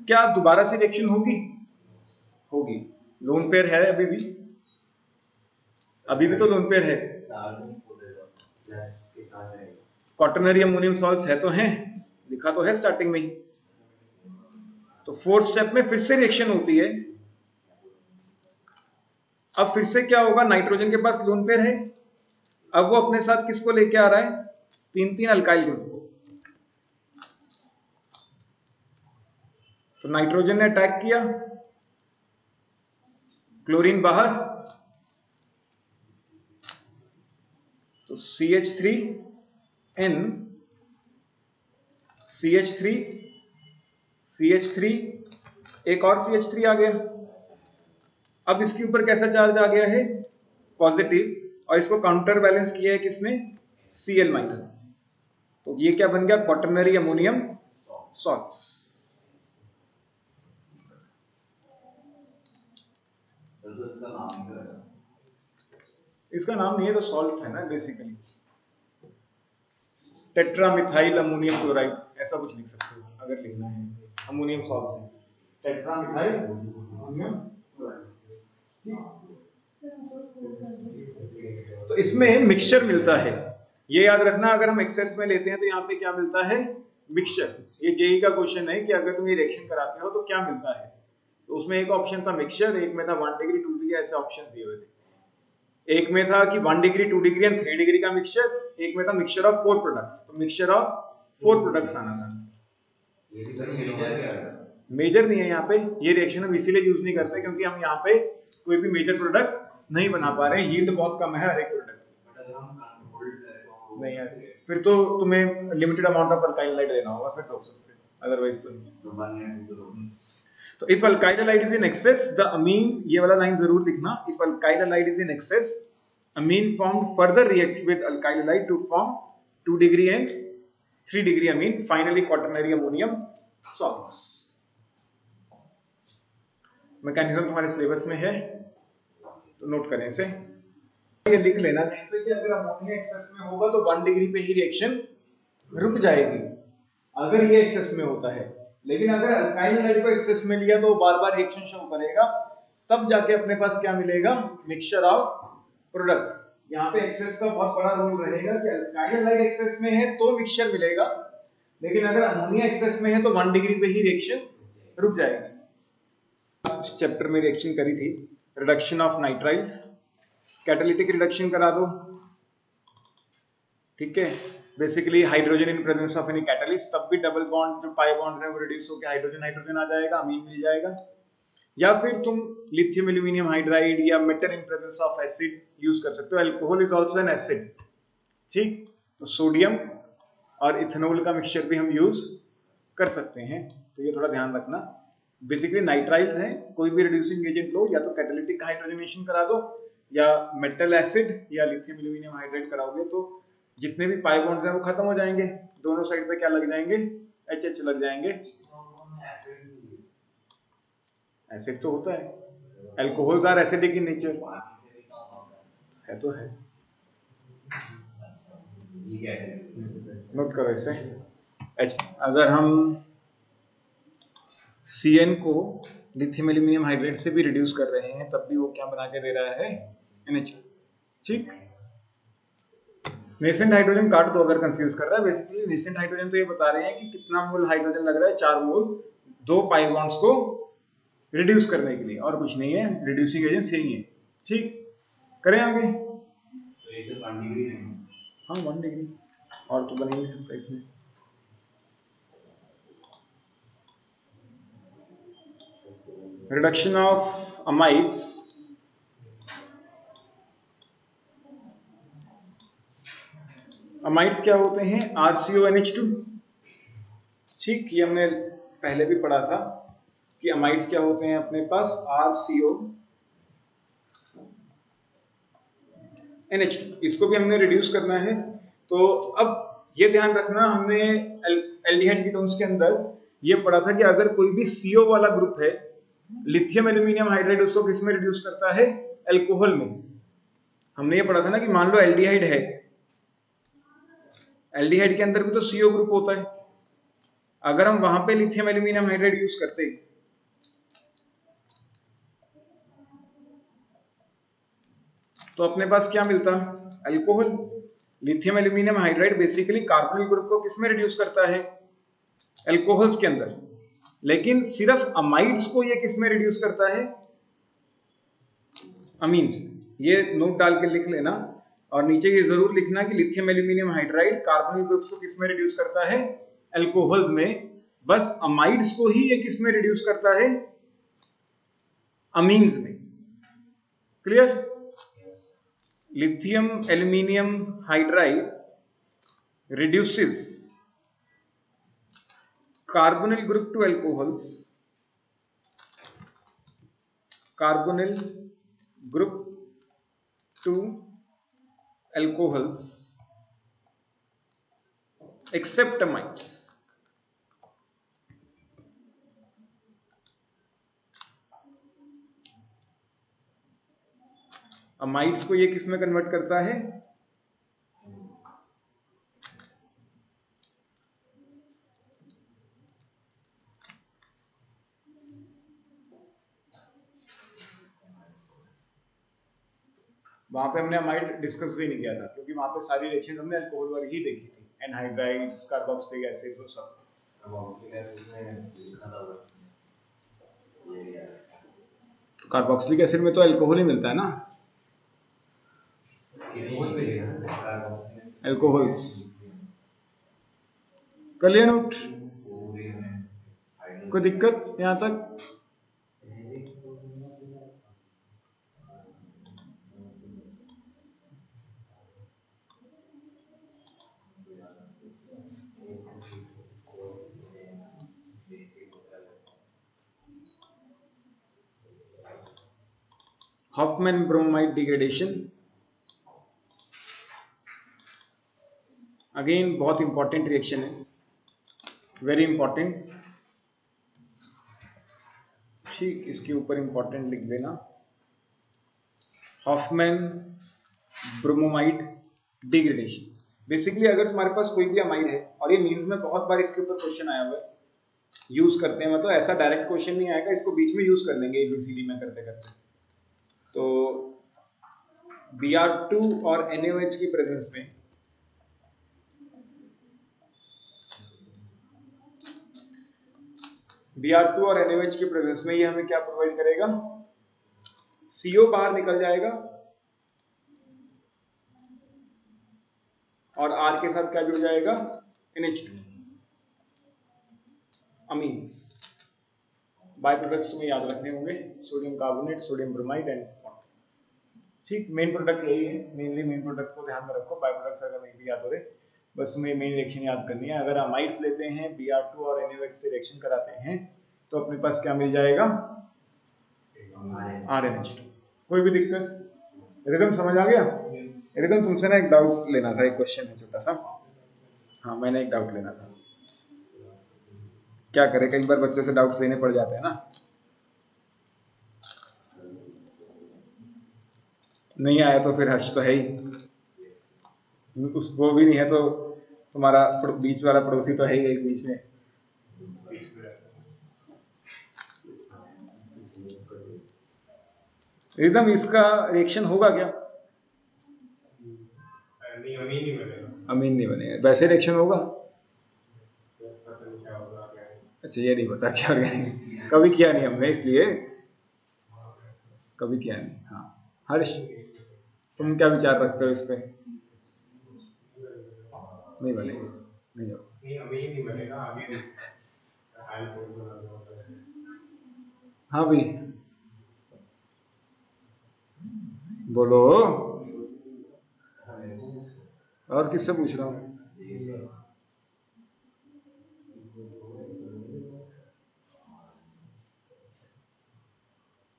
क्या दोबारा से रिएक्शन होगी, होगी, लोन पेयर है अभी भी, अभी भी तो लोन पेयर है, क्वाटरनरी अमोनियम सॉल्ट्स है तो हैं, लिखा तो है स्टार्टिंग में ही। तो 4th स्टेप में फिर से रिएक्शन होती है। अब फिर से क्या होगा, नाइट्रोजन के पास लोन पेयर है, अब वो अपने साथ किसको लेके आ रहा है, 3 अल्काइल ग्रुप को। तो नाइट्रोजन ने अटैक किया, क्लोरीन बाहर, तो CH3N CH3 एक और CH3 आ गया। अब इसके ऊपर कैसा चार्ज आ गया है, पॉजिटिव, और इसको काउंटर बैलेंस किया है किसने, Cl-। तो ये क्या बन गया, क्वाटरनरी अमोनियम सॉल्ट्स। इसका नाम नहीं है, तो सॉल्ट्स है ना बेसिकली, टेट्रामिथाइल अमोनियम क्लोराइड, ऐसा कुछ लिख सकते हो अगर लिखना है, अमोनियम सॉल्ट्स है, टेट्रामिथाइल अमोनियम क्लोराइड। तो इसमें मिक्सचर मिलता है, ये याद रखना, अगर हम एक्सेस में लेते हैं तो यहाँ पे क्या मिलता है, मिक्सचर। ये जेई का क्वेश्चन है कि अगर तुम ये रिएक्शन कराते हो तो क्या मिलता है, तो उसमें एक ऑप्शन था मिक्सचर, एक में था 1 डिग्री 2 डिग्री, ऐसे ऑप्शन दिए हुए थे। एक में था कि 1 डिग्री 2 डिग्री एंड 3 डिग्री का मिक्सचर, एक में था मिक्सचर ऑफ 4 प्रोडक्ट्स, तो मिक्सचर ऑफ 4 प्रोडक्ट्स आना था। मेजर नहीं है यहाँ पे, ये रिएक्शन हम इसीलिए यूज नहीं करते क्योंकि हम यहाँ पे कोई भी मेजर प्रोडक्ट नहीं बना पा रहे, यील्ड बहुत कम है हर एक प्रोडक्ट नहीं है, फिर तो तुम्हें limited amount of alkyl halide लेना होगा, फिर ठोक सकते, अदरवाइज तो नहीं। तो if alkyl halide is in excess the amine, ये वाला लाइन जरूर लिखना, if alkyl halide is in excess amine form further reacts with alkyl halide to form 2 degree and 3 degree amine, finally quaternary ammonium salts. Mechanism तुम्हारे syllabus में है तो note करें इसे, ये लिख लेना कहीं पे कि अगर अमोनिया एक्सेस में होगा तो 1 डिग्री पे ही रिएक्शन रुक जाएगी अगर ये एक्सेस में होता है, लेकिन अगर अल्काइल हैलाइड को एक्सेस में लिया तो बार बार रिएक्शन शो करेगा, तब जाके अपने पास क्या मिलेगा, मिक्सचर ऑफ प्रोडक्ट। यहाँ पे एक्सेस का बहुत बड़ा रोल रहेगा कि अल्काइल हैलाइड एक्सेस में है तो मिक्सचर मिलेगा, लेकिन अगर अमोनिया एक्सेस में है तो 1 डिग्री पे ही रिएक्शन रुक जाएगी। चैप्टर में रिएक्शन करी थी reduction of nitriles, catalytic reduction करा दो, ठीक है। Basically hydrogen in presence of any catalyst, तब भी डबल बॉन्ड जो पाई बॉन्ड्स हैं वो रिड्यूस होकर हाइड्रोजन हाइड्रोजन आ जाएगा, अमीन मिल जाएगा। या फिर तुम लिथियम एल्यूमिनियम हाइड्राइड या metal in presence of acid use कर सकते हो, alcohol is also an acid, ठीक। तो सोडियम और इथेनॉल का मिक्सचर भी हम यूज कर सकते हैं, तो ये थोड़ा ध्यान रखना। बेसिकली नाइट्राइल्स हैं, कोई भी रिड्यूसिंग एजेंट लो, या तो कैटालिटिक हाइड्रोजनेशन करा दो या मेटल एसिड या लिथियम एल्यूमिनियम हाइड्राइड कराओगे तो जितने भी पाई बॉन्ड्स हैं वो खत्म हो जाएंगे, दोनों साइड पे क्या लग जाएंगे, एच लग जाएंगे। एसिड तो होता है, alcohols are acidic in nature, है तो है, नोट करो इसे। एच, अगर हम CN को लिथियम एल्यूमिनियम हाइड्राइड से भी रिड्यूस कर रहे हैं तब भी वो क्या बना के दे रहा है, NH, ठीक। नेसेंट हाइड्रोजन काट दो अगर कंफ्यूज कर रहा है। बेसिकली नेसेंट हाइड्रोजन तो ये बता रहे हैं कि कितना मोल हाइड्रोजन लग रहा है, 4 मोल, 2 पाई बॉन्ड्स को रिड्यूस करने के लिए, और कुछ नहीं है, रिड्यूसिंग एजेंट यही है, ठीक। करें आगे, हाँ 1 डिग्री और तो बन ही नहीं सकता इसमें। रिडक्शन ऑफ अमाइड्स, अमाइड्स क्या होते हैं, RCONH2, ठीक। ये हमने पहले भी पढ़ा था कि अमाइड्स क्या होते हैं अपने पास, RCONH2, इसको भी हमने रिड्यूस करना है। तो अब ये ध्यान रखना, हमने एल्डिहाइड कीटोन्स के अंदर ये पढ़ा था कि अगर कोई भी CO वाला ग्रुप है, लिथियम एल्यूमिनियम हाइड्राइड उसको किस में रिड्यूस करता है, अल्कोहल में। हमने ये पढ़ा था ना कि मान लो एल्डिहाइड है, एल्डिहाइड के अंदर भी तो CO ग्रुप होता है, अगर हम वहां पे लिथियम एल्यूमिनियम हाइड्राइड यूज करते तो अपने पास क्या मिलता, alcohol. Lithium aluminium hydride basically carbonyl group को किसमें रिड्यूस करता है, अल्कोहल्स के अंदर, लेकिन सिर्फ अमाइड्स को ये किसमें रिड्यूस करता है, अमीन्स। ये नोट डाल के लिख लेना, और नीचे ये जरूर लिखना कि lithium aluminium hydride carbonyl groups को किसमें रिड्यूस करता है, अल्कोहल्स में, बस अमाइड्स को ही ये किसमें रिड्यूस करता है, अमीन्स में। Clear, lithium aluminium hydride reduces carbonyl group to alcohols, carbonyl group to alcohols except amides। Amides को ये किस में कन्वर्ट करता है, वहां पे हमने अमाइड डिस्कस भी नहीं किया था क्योंकि वहां पे सारी रिएक्शन हमने अल्कोहल वाली ही देखी थी, एनहाइड्राइड्स, कार्बोक्सिलिक एसिड, वो सब। तो कार्बोक्सिलिक एसिड में तो अल्कोहल ही मिलता है ना, अल्कोहल्स। कर लिया नोट, कोई दिक्कत यहां तक, हॉफमैन ब्रोमाइड डिग्रेडेशन, अगेन बहुत इंपॉर्टेंट रिएक्शन है, वेरी इंपॉर्टेंट। ठीक, इसके ऊपर इंपॉर्टेंट लिख देना, हॉफमैन ब्रोमोमाइड डिग्रेडेशन। बेसिकली अगर तुम्हारे पास कोई भी अमाइड है, और ये मीन्स में बहुत बार इसके ऊपर क्वेश्चन आया हुआ है, यूज करते हैं, मतलब ऐसा डायरेक्ट क्वेश्चन नहीं आएगा, इसको बीच में यूज कर लेंगे एबीसीडी में करते करते। तो Br2 और NaOH की प्रेजेंस में Br2 और NaOH की प्रेजेंस में ये हमें क्या प्रोवाइड करेगा, CO बाहर निकल जाएगा और R के साथ क्या जुड़ जाएगा, NH2 अमीन्स। बाय प्रोडक्ट्स तुम्हें याद रखने होंगे, sodium carbonate, sodium bromide and, ठीक। मेन प्रोडक्ट यही है, मेनली मेन प्रोडक्ट को ध्यान में रखो, बाय प्रोडक्ट्स अगर नहीं भी याद हो रहे, बस तुम्हें मेन रिएक्शन याद करनी है। अगर अमाइड्स लेते हैं, Br2 और NaOH से रिएक्शन कराते हैं, तो अपने पास क्या मिल जाएगा, RNH2। कोई भी दिक्कत, रिदम समझ आ गया? रिदम तुमसे ना एक डाउट लेना था, एक क्वेश्चन है छोटा सा। हाँ, मैंने एक डाउट लेना था, क्या करें, कई बार बच्चों से डाउट्स लेने पड़ जाते हैं ना। नहीं आया तो फिर हर्ष तो है ही, उस वो भी नहीं है तो तुम्हारा बीच वाला पड़ोसी तो है ही एक बीच में। रिदम इसका रिएक्शन होगा क्या? अमीन नहीं बनेगा, वैसे रिएक्शन होगा। अच्छा, ये नहीं पता क्या ऑर्गेनिक, कभी किया नहीं हमने, इसलिए कभी किया नहीं। हाँ हर्ष, तुम क्या विचार रखते हो इस पे? नहीं बनेगा, नहीं होगा। नहीं बनेगा आगे। हाँ भाई बोलो, और किससे पूछ रहा हूँ?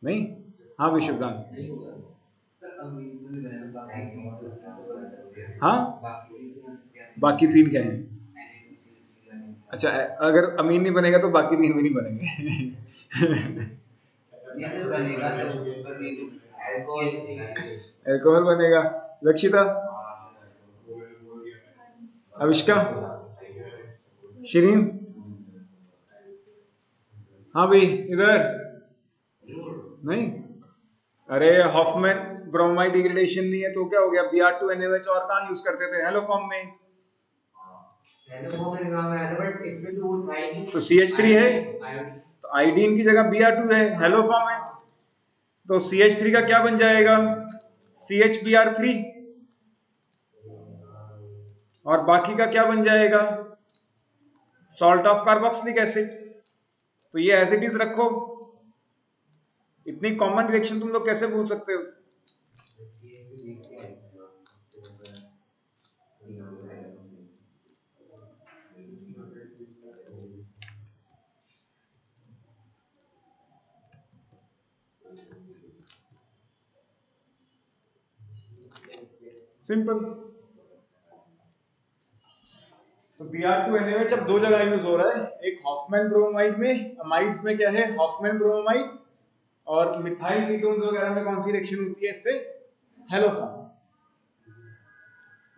नहीं, हाँ विश्वदान, हाँ बाकी तीन क्या है? अच्छा, अगर अमीन नहीं बनेगा तो बाकी तीन भी नहीं बनेंगे। अल्कोहल बनेगा। लक्षिता, अविष्का, शिरीन, हाँ भाई इधर नहीं। अरे हॉफमैन ब्रोमाइड डिग्रेडेशन नहीं है तो क्या हो गया, Br2 NaOH और कहाँ यूज करते थे, हेलो फॉर्म में। तो CH3 है, तो आयोडीन की जगह Br2 है, हेलो फॉर्म है, तो CH3 का क्या बन जाएगा, CHBr3, और बाकी का क्या बन जाएगा, सॉल्ट ऑफ कार्बोक्सिलिक एसिड। तो ये एज इट इज रखो, इतनी कॉमन रिएक्शन तुम लोग कैसे भूल सकते हो? सिंपल। तो Br2 NaOH अब दो जगह यूज हो रहा है, एक हॉफमैन ब्रोमाइड में, अमाइड्स में क्या है, हॉफमैन ब्रोमाइड, और मिथाइल कीटोन्स वगैरह में कौन सी रिएक्शन होती है इससे, हेलोफॉर्म।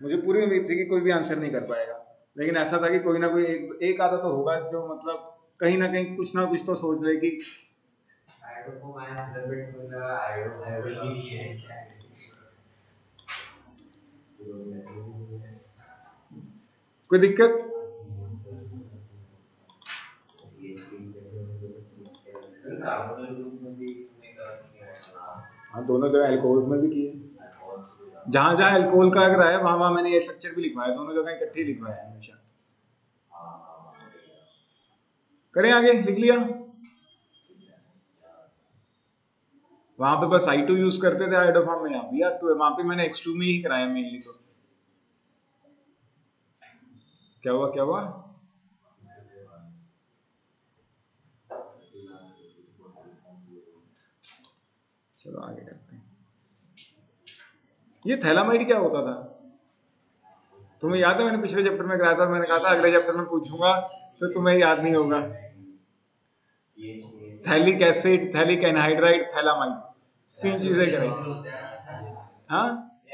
मुझे पूरी उम्मीद थी कि कोई भी आंसर नहीं कर पाएगा, लेकिन ऐसा था कि कोई ना कोई एक आधा तो होगा जो मतलब कहीं ना कहीं कुछ ना कुछ तो सोच ले कि कोई दिक्कत। हाँ, दोनों जगह अल्कोहल्स में भी किए, जहां जहां अल्कोहल का अगर है वहां वहां मैंने ये स्ट्रक्चर भी लिखवाया, दोनों जगह इकट्ठे ही लिखवाया है हमेशा। करें आगे, लिख लिया। वहां पे बस I2 यूज करते थे आयोडोफॉर्म में, यहाँ Br2 है, वहां पे मैंने X2 में ही कराया मेनली। तो क्या हुआ, क्या हुआ? चलो आगे करते हैं। ये थैलामाइड क्या होता था? तुम्हें याद है मैंने पिछले चैप्टर में कराया था, मैंने कहा था अगले चैप्टर में पूछूंगा तो तुम्हें याद नहीं होगा। Phthalic acid, phthalic anhydride, phthalimide, 3 चीजें कराई। हाँ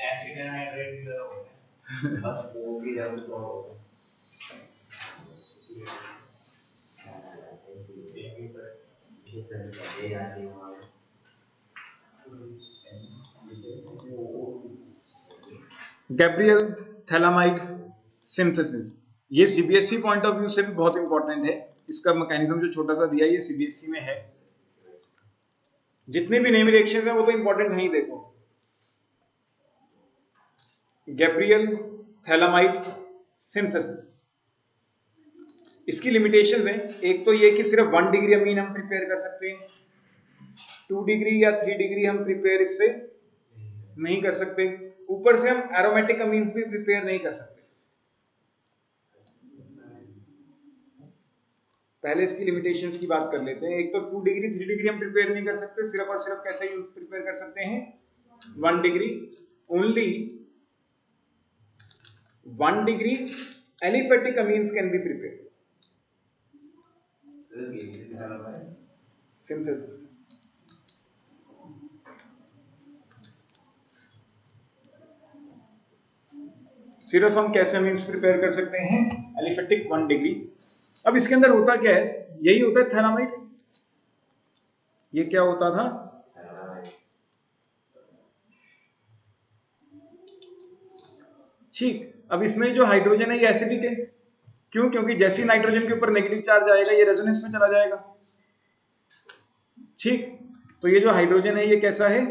एसिड एनहाइड्रेट भी जरा होता है, बस वो भी जब तो गैब्रियल थैलामाइड सिंथेसिस, ये सीबीएसई पॉइंट ऑफ व्यू से भी बहुत इंपॉर्टेंट है। इसका मैकेनिज्म जो छोटा सा दिया है ये सीबीएसई में है। जितने भी नेम रिएक्शन है वो तो इंपॉर्टेंट है ही। देखो गैब्रियल थैलामाइड सिंथेसिस, इसकी लिमिटेशन है। एक तो ये कि सिर्फ 1 डिग्री अमीन हम प्रिपेयर कर सकते हैं, 2 डिग्री या 3 डिग्री हम प्रिपेयर इससे नहीं कर सकते। ऊपर से हम एरोमेटिक अमीन्स भी प्रिपेयर नहीं कर सकते। पहले इसकी लिमिटेशंस की बात कर लेते हैं। एक तो 2 डिग्री 3 डिग्री हम प्रिपेयर नहीं कर सकते, सिर्फ और सिर्फ कैसे प्रिपेयर कर सकते हैं 1 degree only. 1 degree aliphatic amines can be prepare synthesis. सिर्फ हम कैसे अमीन्स प्रिपेयर कर सकते हैं एलिफेटिक 1 डिग्री। अब इसके अंदर होता क्या है, यही होता है थैलामाइड। ये क्या होता था, ठीक। अब इसमें जो हाइड्रोजन है ये एसिडिक है, क्यों? क्योंकि जैसे ही नाइट्रोजन के ऊपर नेगेटिव चार्ज आएगा ये रेजोनेंस में चला जाएगा, ठीक। तो ये जो हाइड्रोजन है ये कैसा है,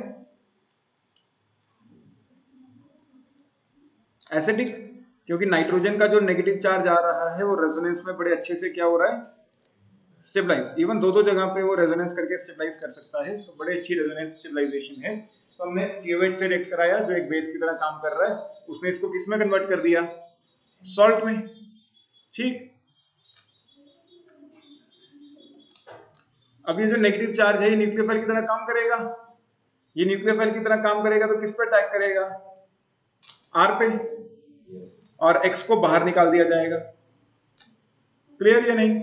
एसिडिक, क्योंकि नाइट्रोजन का जो नेगेटिव चार्ज आ रहा है वो रेजोनेंस में बड़े अच्छे से क्या हो रहा है, स्टेबलाइज। इवन दो जगह पे वो रेजोनेंस करके स्टेबलाइज कर सकता है, तो बड़े अच्छी रेजोनेंस स्टेबलाइजेशन है। तो हमने KOH से रिएक्ट कराया जो एक बेस की तरह काम कर रहा है, उसने इसको किस में कन्वर्ट कर दिया, सॉल्ट में, ठीक। अब ये जो नेगेटिव चार्ज है ये न्यूक्लियोफाइल की तरह काम करेगा। ये न्यूक्लियोफाइल की तरह काम करेगा तो किस पे अटैक करेगा, R पे, और X को बाहर निकाल दिया जाएगा। क्लियर या नहीं?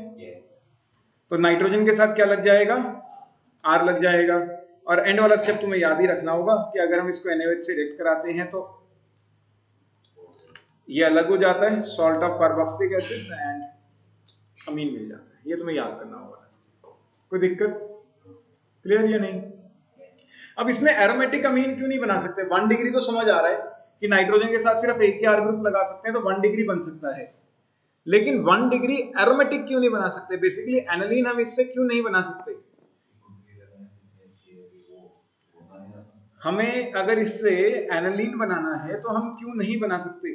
तो नाइट्रोजन के साथ क्या लग जाएगा, R लग जाएगा। और एंड वाला स्टेप तुम्हें याद ही रखना होगा कि अगर हम इसको NaOH से रिएक्ट कराते हैं तो ये अलग हो जाता है, salt of carboxylic acid and amine मिल जाता है। ये तुम्हें याद करना होगा। कोई दिक्कत? क्लियर या नहीं? अब इसमें एरोमेटिक अमीन क्यों नहीं बना सकते? 1 डिग्री तो समझ आ रहा है कि नाइट्रोजन के साथ सिर्फ एक ही R ग्रुप लगा सकते हैं तो 1 डिग्री बन सकता है, लेकिन 1 डिग्री एरोमेटिक क्यों नहीं बना सकते? बेसिकली एनालिन हम इससे क्यों नहीं बना सकते? हमें अगर इससे एनालिन बनाना है तो हम क्यों नहीं बना सकते?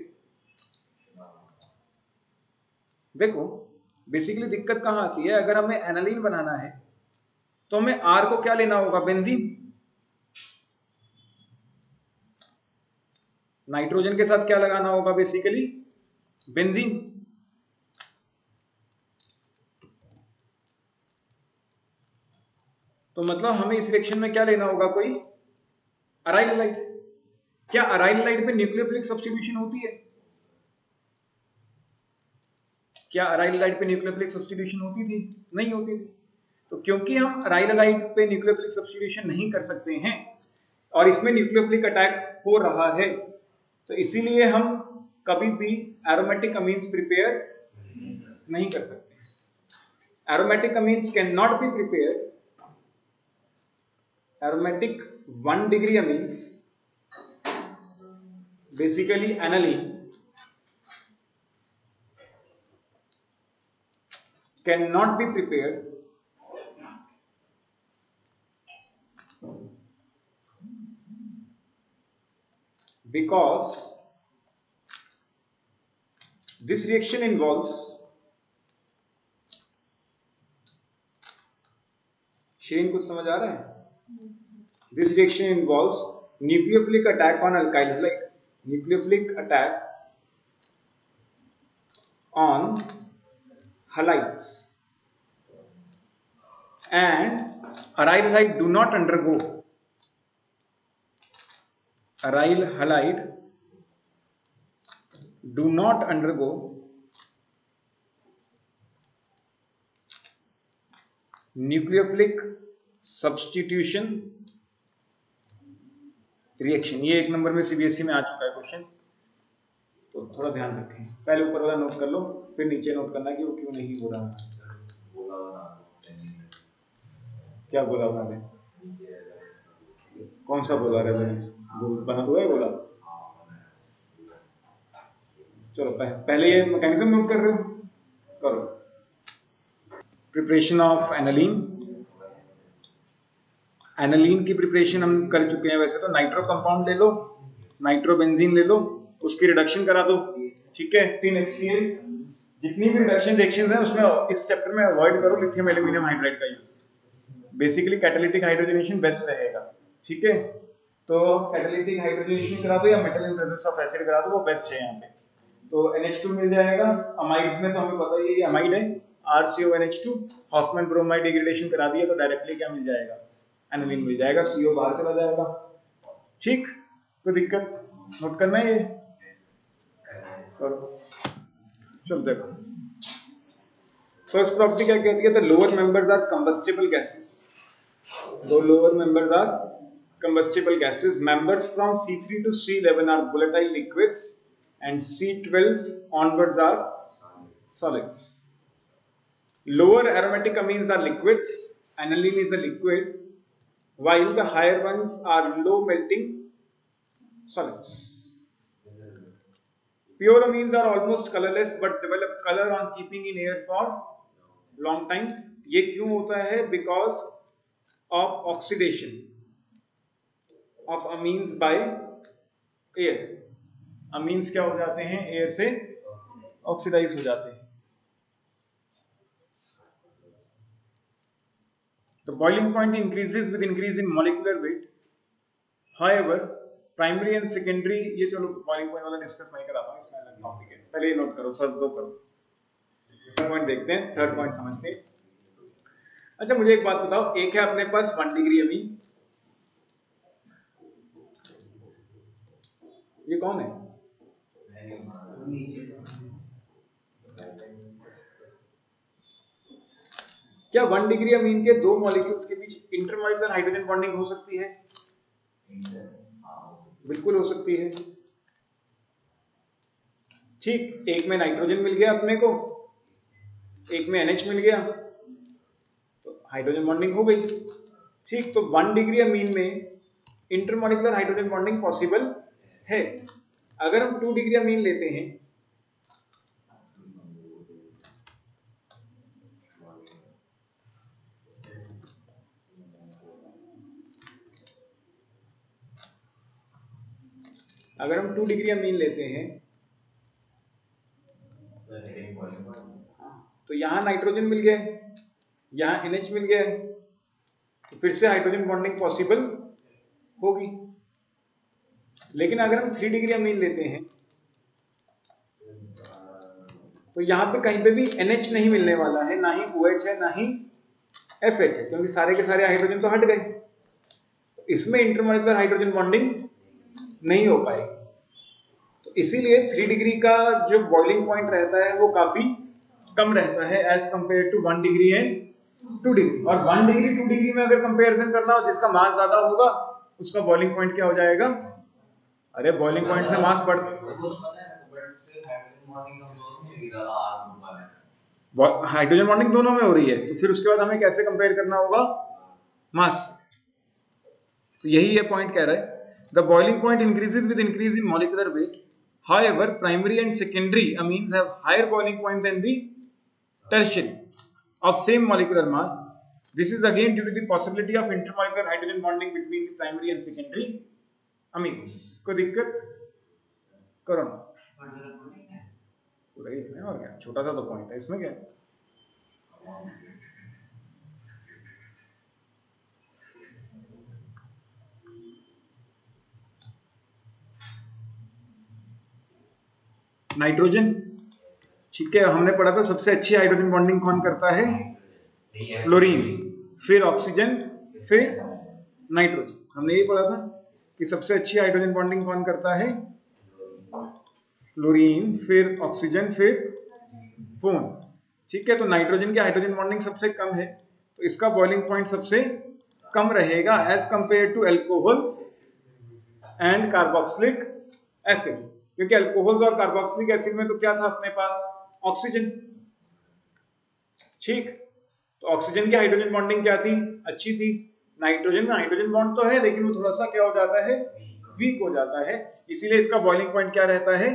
देखो बेसिकली दिक्कत कहां आती है, अगर हमें एनालिन बनाना है तो हमें R को क्या लेना होगा, बेंजीन। नाइट्रोजन के साथ क्या लगाना होगा, बेसिकली बेंजीन। तो मतलब हमें इस रिएक्शन में क्या लेना होगा, कोई अराइल हैलाइड। क्या अराइल हैलाइड पे न्यूक्लियोफिलिक सब्स्टिट्यूशन होती है? क्या अराइल हैलाइड पे न्यूक्लियोफिलिक सब्स्टिट्यूशन होती थी? नहीं होती थी। तो क्योंकि हम अराइल हैलाइड पे न्यूक्लियोफिलिक सब्स्टिट्यूशन नहीं कर सकते हैं और इसमें न्यूक्लियोफिलिक अटैक हो रहा है, तो इसीलिए हम कभी भी एरोमेटिक अमीन्स प्रिपेयर नहीं कर सकते। Aromatic amines can not be prepared, aromatic 1 degree amines, basically aniline, cannot be prepared because this reaction involves, Shane कुछ समझ आ रहा है? This reaction involves nucleophilic attack on alkyl halide, nucleophilic attack on halides, and aryl halide do not undergo aryl halide do not undergo nucleophilic substitution reaction. ये 1 number में CBSE में आ चुका है question, तो थोड़ा ध्यान रखें। पहले ऊपर वाला नोट कर लो, फिर नीचे नोट करना कि वो क्यों नहीं हो रहा है। क्या बोला उन्होंने? कौन सा बोला रेजोनेंस? बना हुआ है बोला। चलो पहले ये मैकेनिज्म नोट कर रहे हो, करो। Preparation of aniline. एनालीन की प्रिपरेशन हम कर चुके हैं। वैसे तो नाइट्रो कंपाउंड ले लो, नाइट्रोबेंजीन ले लो, उसकी रिडक्शन करा दो, ठीक है। 3HCl। जितनी भी रिडक्शन रिएक्शन है उसमें इस चैप्टर में अवॉइड करो लिथियम एल्यूमिनियम हाइड्राइड का use. Basically catalytic hydrogenation best रहेगा, ठीक है। तो कैटालिटिक हाइड्रोजनेशन करा दो या metal in presence of acid करा दो, वो बेस्ट है यहाँ पे। तो NH2 मिल जाएगा। अमाइड्स में तो हमें पता ही है ये अमाइड है, RCONH2। हॉफमैन ब्रोमाइड डिग्रेडेशन करा दिया तो डायरेक्टली क्या मिल जाएगा? एनालिन मिल जाएगा, CO बाहर चला जाएगा, ठीक। तो दिक्कत नोट करना है ये, करो। चलो देखो, फर्स्ट प्रॉपर्टी क्या कहती है? The lower members are combustible gases. The lower members are combustible gases. Members from C3 to C11 are volatile liquids, and C12 onwards are solids. Lower aromatic amines are liquids. Aniline is a liquid, while the higher ones are low melting solids. Pure amines are almost colorless but develop color on keeping in air for long time. ये क्यों होता है? Because of oxidation of amines by air. amines क्या हो जाते हैं? Air से oxidise हो जाते हैं। The boiling point increases with increase in molecular weight. However, primary and secondary, ये चलो boiling point वाला डिस्कस नहीं कराता हूँ, इसमें अलग टॉपिक है। पहले ये नोट करो, फर्स्ट दो करो, थर्ड पॉइंट देखते हैं, थर्ड पॉइंट समझते हैं। अच्छा मुझे एक बात बताओ, एक है अपने पास 1 डिग्री अमीन, ये कौन है? क्या 1 डिग्री अमीन के दो मॉलिक्यूल्स के बीच इंटरमॉलिक्यूलर हाइड्रोजन बॉन्डिंग हो सकती है? बिल्कुल हो सकती है, ठीक। एक में नाइट्रोजन मिल गया अपने को, एक में NH मिल गया, हाइड्रोजन बॉन्डिंग हो गई, ठीक। तो 1 डिग्री अमीन में इंटरमॉलिक्यूलर हाइड्रोजन बॉन्डिंग पॉसिबल है। अगर हम 2 डिग्री अमीन लेते हैं, अगर हम 2 डिग्री अमीन लेते हैं तो यहां नाइट्रोजन मिल गया, यहां NH मिल गया, तो फिर से हाइड्रोजन बॉन्डिंग पॉसिबल होगी। लेकिन अगर हम 3 डिग्री अमीन लेते हैं तो यहां पे कहीं पे भी NH नहीं मिलने वाला है, ना ही OH है ना ही FH है, क्योंकि सारे के सारे हाइड्रोजन तो हट गए। इसमें इंटरमॉलिक्यूलर हाइड्रोजन बॉन्डिंग नहीं हो पाएगी। तो इसीलिए 3 डिग्री का जो बॉइलिंग पॉइंट रहता है वो काफी कम रहता है as compare to 1 degree and 2 degree. और 1 डिग्री 2 डिग्री में अगर कंपैरिजन करना हो, जिसका मास ज्यादा होगा उसका बॉइलिंग पॉइंट क्या हो जाएगा? अरे बॉइलिंग पॉइंट से मास बढ़, हाइड्रोजन बॉन्डिंग दोनों में हो रही है, तो फिर उसके बाद हमें कैसे कंपेयर करना होगा? मास। तो यही ये पॉइंट कह रहा है, the boiling point increases with increase in molecular weight. However, primary and secondary amines have higher boiling point than the tertiary of same molecular mass. This is again due to the possibility of intermolecular hydrogen bonding between the primary and secondary amines. कोई दिक्कत? करो ना। पूरा इसमें और क्या, छोटा सा तो पॉइंट है, इसमें क्या है? नाइट्रोजन, ठीक है। हमने पढ़ा था सबसे अच्छी हाइड्रोजन बॉन्डिंग कौन करता है? फ्लोरीन, फिर ऑक्सीजन, फिर नाइट्रोजन, हमने यही पढ़ा था। कि सबसे अच्छी हाइड्रोजन बॉन्डिंग कौन करता है? फ्लोरीन, फिर ऑक्सीजन, फिर फोन। ठीक है, तो नाइट्रोजन की हाइड्रोजन बॉन्डिंग सबसे कम है, तो इसका बॉइलिंग पॉइंट सबसे कम रहेगा as compare to alcohols and carboxylic acid, क्योंकि अल्कोहल्स और कार्बोक्सिलिक एसिड में तो क्या था अपने पास? ऑक्सीजन। ठीक, तो ऑक्सीजन की हाइड्रोजन बॉन्डिंग क्या थी? अच्छी थी। नाइट्रोजन में हाइड्रोजन बॉन्ड तो है लेकिन वो थोड़ा सा क्या हो जाता है? वीक हो जाता है, इसीलिए इसका बॉइलिंग पॉइंट क्या रहता है?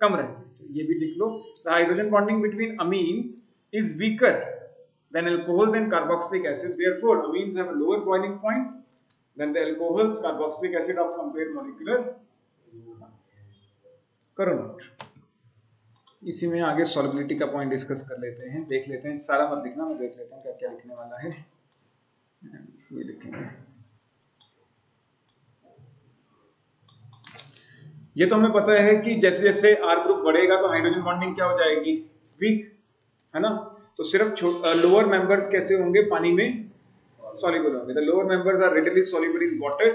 कम रहता है। तो ये भी लिख लो, the hydrogen bonding between amines is weaker than alcohols and carboxylic acid, therefore amines have a lower boiling point than the alcohols, carboxylic acid of compared molecular mass. करो नोट। इसी में आगे सॉल्युबिलिटी का पॉइंट डिस्कस कर लेते हैं, देख लेते हैं, सारा मत लिखना, मैं देख लेता हूँ क्या क्या लिखने वाला है। ये लिखेंगे, ये तो हमें पता है कि जैसे जैसे आर ग्रुप बढ़ेगा तो हाइड्रोजन बॉन्डिंग क्या हो जाएगी? वीक, है ना। तो सिर्फ लोअर मेंबर्स कैसे होंगे? पानी में soluble होंगे। The lower members are readily soluble in water.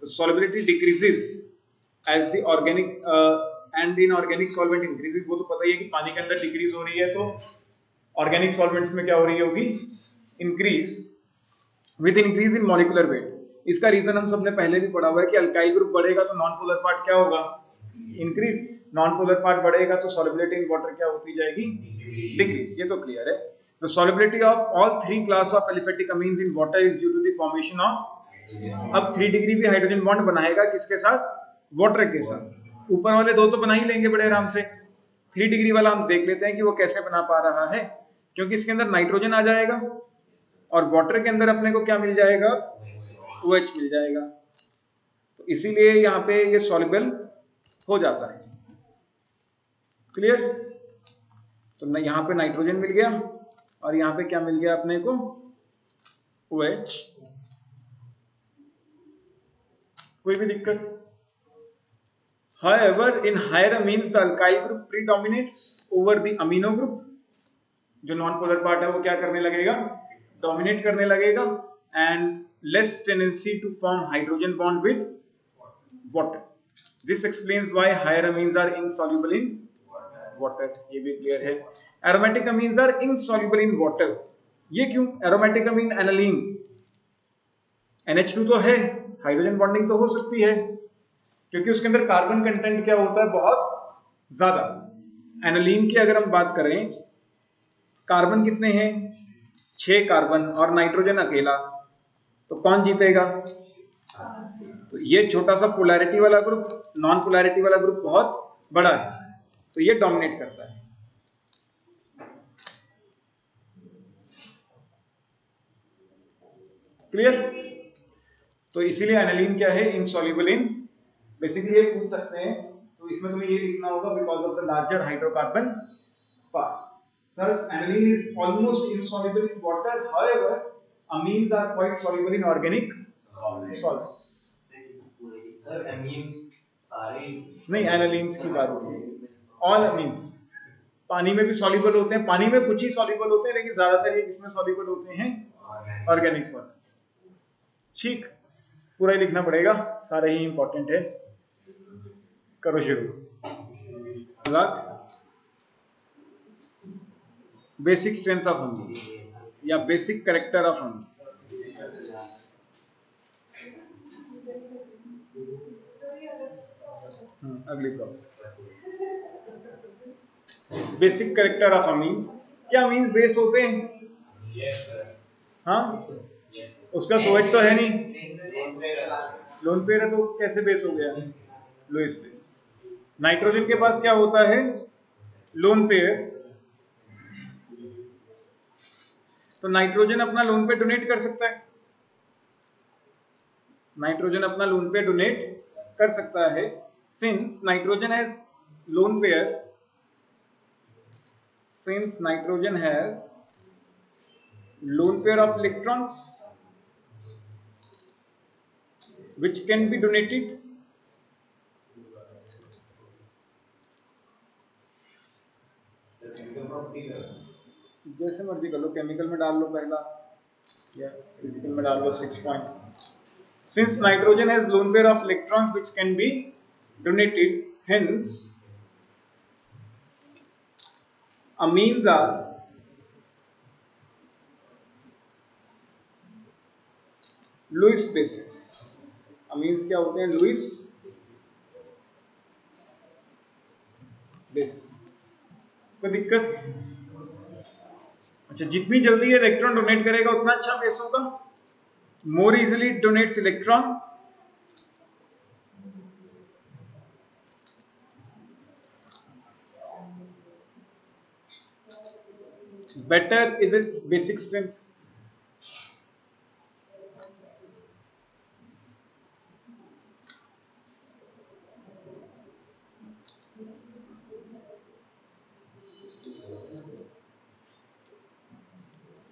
The solubility decreases as the organic and inorganic solvent increases. वो तो पता ही है कि पानी के अंदर डिक्रीज हो रही है, तो ऑर्गेनिक सॉल्वेंट्स में क्या हो रही होगी? Increase, with increase in molecular weight. इसका रीजन हम सबने पहले भी पढ़ा हुआ है कि अल्काइल ग्रुप बढ़ेगा तो नॉन पोलर पार्ट क्या होगा? इंक्रीज। नॉन पोलर पार्ट बढ़ेगा तो सॉल्युबिलिटी इन वाटर क्या होती जाएगी? डिक्रीज। ये तो क्लियर है। The solubility of all three class of aliphatic amines in water is due to the formation of, अब 3 डिग्री भी हाइड्रोजन बॉन्ड बनाएगा किसके साथ? वाटर के साथ। ऊपर वाले दो तो बना ही लेंगे बड़े आराम से, 3 डिग्री वाला हम देख लेते हैं कि वो कैसे बना पा रहा है, क्योंकि इसके अंदर नाइट्रोजन आ जाएगा और वाटर के अंदर अपने को क्या मिल जाएगा? OH मिल जाएगा, तो इसीलिए यहाँ पे ये सॉल्युबल हो जाता है। क्लियर? तो यहाँ पे नाइट्रोजन मिल गया और यहाँ पे क्या मिल गया अपने को? OH। कोई भी दिक्कत? However, in higher amines the alkyl group predominates over the amino group. जो नॉन पोलर पार्ट है वो क्या करने लगेगा? डोमिनेट करने लगेगा, and less tendency to form hydrogen bond with water. This explains why higher amines are insoluble in water. ये भी क्लियर है। Aromatic amines are insoluble in water. ये क्यों? एरोमेटिक अमीन एनालीन, NH2 तो है, हाइड्रोजन बॉन्डिंग तो हो सकती है, क्योंकि उसके अंदर कार्बन कंटेंट क्या होता है? बहुत ज्यादा। एनालीन की अगर हम बात करें, कार्बन कितने हैं? 6 कार्बन और नाइट्रोजन अकेला, तो कौन जीतेगा? तो ये छोटा सा पोलैरिटी वाला ग्रुप, नॉन पोलैरिटी वाला ग्रुप बहुत बड़ा है, तो ये डोमिनेट करता है। क्लियर? तो इसीलिए एनालीन क्या है? इनसॉल्युबल इन, बेसिकली ये पूछ सकते हैं, तो इसमें तुम्हें ये लिखना होगा because of the larger hydrocarbon part. Thus, aniline is almost insoluble in water. However, amines are quite soluble in organic solvents. Sir amines सारे नहीं, एनालिन्स की बात हो रही है। ऑल अमीन्स पानी में भी सॉल्युबल होते हैं, पानी में कुछ ही सॉल्युबल होते हैं, लेकिन ज्यादातर ये किसमें सॉल्युबल होते हैं? Organic solvents. ठीक, पूरा ही लिखना पड़ेगा, सारे ही इंपॉर्टेंट है। करो शुरू। बेसिक स्ट्रेंथ ऑफ अमीन्स या बेसिक कैरेक्टर ऑफ अमीन्स। अगली problem, basic character of amines. क्या अमीन्स बेस होते हैं? Yes sir. हाँ, यस उसका सोच तो है नहीं, लोन पेयर है, तो कैसे बेस हो गया? Lowest base. नाइट्रोजन के पास क्या होता है? लोन पेयर, तो नाइट्रोजन अपना लोन पेयर डोनेट कर सकता है, नाइट्रोजन अपना लोन पेयर डोनेट कर सकता है। Since nitrogen has lone pair, since nitrogen has lone pair of electrons which can be donated, जैसे मर्जी कर लो, केमिकल में डाल लो पहला या फिजिकल में डाल लो Since nitrogen has lone pair of electrons which can be donated, hence amines are Lewis bases. Amines क्या होते हैं? Lewis bases. कोई दिक्कत? अच्छा, जितनी जल्दी ये इलेक्ट्रॉन डोनेट करेगा उतना अच्छा बेस होगा, more easily donates electron. Better is its basic strength.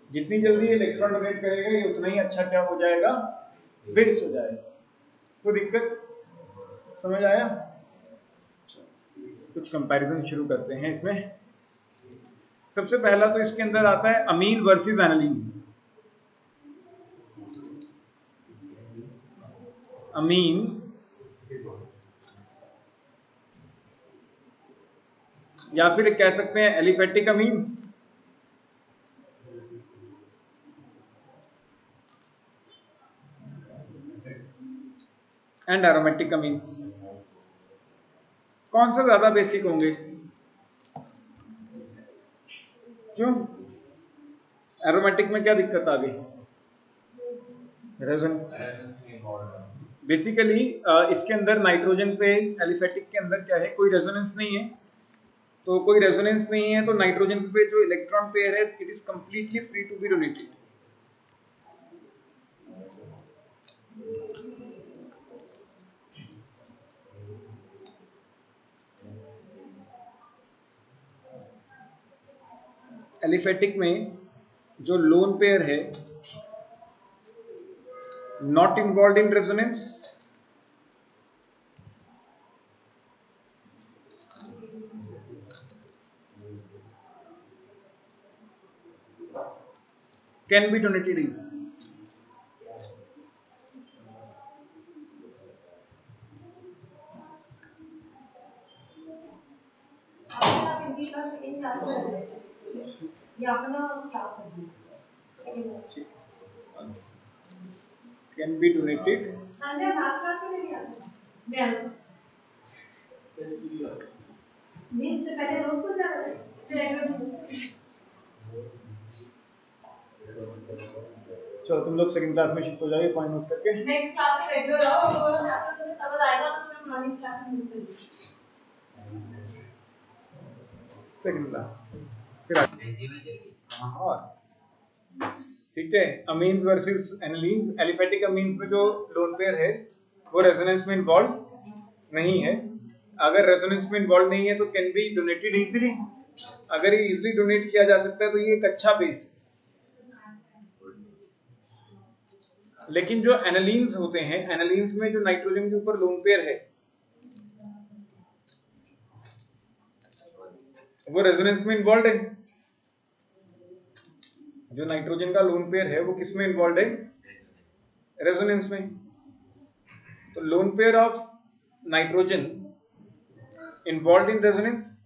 जितनी जल्दी इलेक्ट्रॉन डोनेट करेगा ये उतना ही अच्छा क्या हो जाएगा? बेस हो जाएगा। कोई दिक्कत? समझ आया? कुछ कंपैरिजन शुरू करते हैं इसमें। सबसे पहला तो इसके अंदर आता है अमीन वर्सेस एनालीन। अमीन या फिर कह सकते हैं aliphatic Amin and aromatic amines. कौन सा ज्यादा बेसिक होंगे? क्यों? एरोमेटिक में क्या दिक्कत आ गई? रेजोनेंस। बेसिकली इसके अंदर नाइट्रोजन पे एलिफेटिक के अंदर क्या है, कोई रेजोनेंस नहीं है। तो कोई रेजोनेंस नहीं है तो नाइट्रोजन पे जो इलेक्ट्रॉन पेयर है it is completely free to be donated. Aliphatic में जो लोन पेयर है not involve in resonance, can be donated easily. Can be donated. चलो तुम लोग सेकंड क्लास में शिफ्ट हो जाओगे, पॉइंट नोट करके। नेक्स्ट क्लास में रेगुलर आओ, दोनों चैप्टर तुम्हें समझ आएगा तो तुम्हें मॉर्निंग क्लासेस मिस करेगी। सेकंड क्लास फिर हाँ ठीक है। Amines versus anilines. Aliphatic amines में जो लोन पेयर है वो रेजोनेंस में इन्वॉल्व नहीं है। अगर रेजोनेंस में इन्वॉल्व नहीं है तो कैन बी डोनेटेड इजीली। अगर ये इजीली डोनेट किया जा सकता है तो ये एक अच्छा बेस है। लेकिन जो एनालीन्स होते हैं, एनालीन्स में जो नाइट्रोजन के ऊपर लोन पेयर है वो रेजोनेंस में इन्वॉल्व है। जो नाइट्रोजन का लोन पेयर है वो किस में इन्वॉल्व है? रेजोनेंस में। तो lone pair of nitrogen involve in resonance.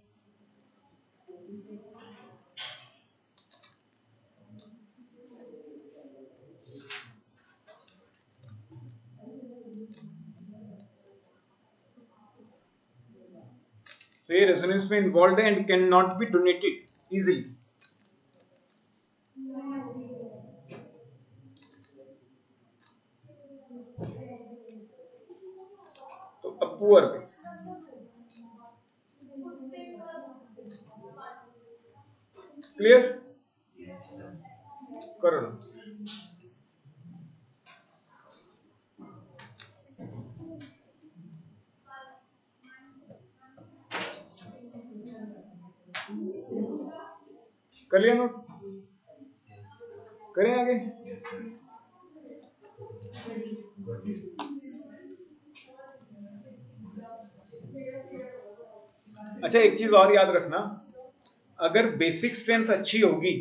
तो ये रेजोनेंस में इन्वॉल्व है and can not be donated easily. तो अ पुअर बेस। क्लियर? करो ना। कर लिया नोट? करें आगे? अच्छा एक चीज और याद रखना, अगर बेसिक स्ट्रेंथ अच्छी होगी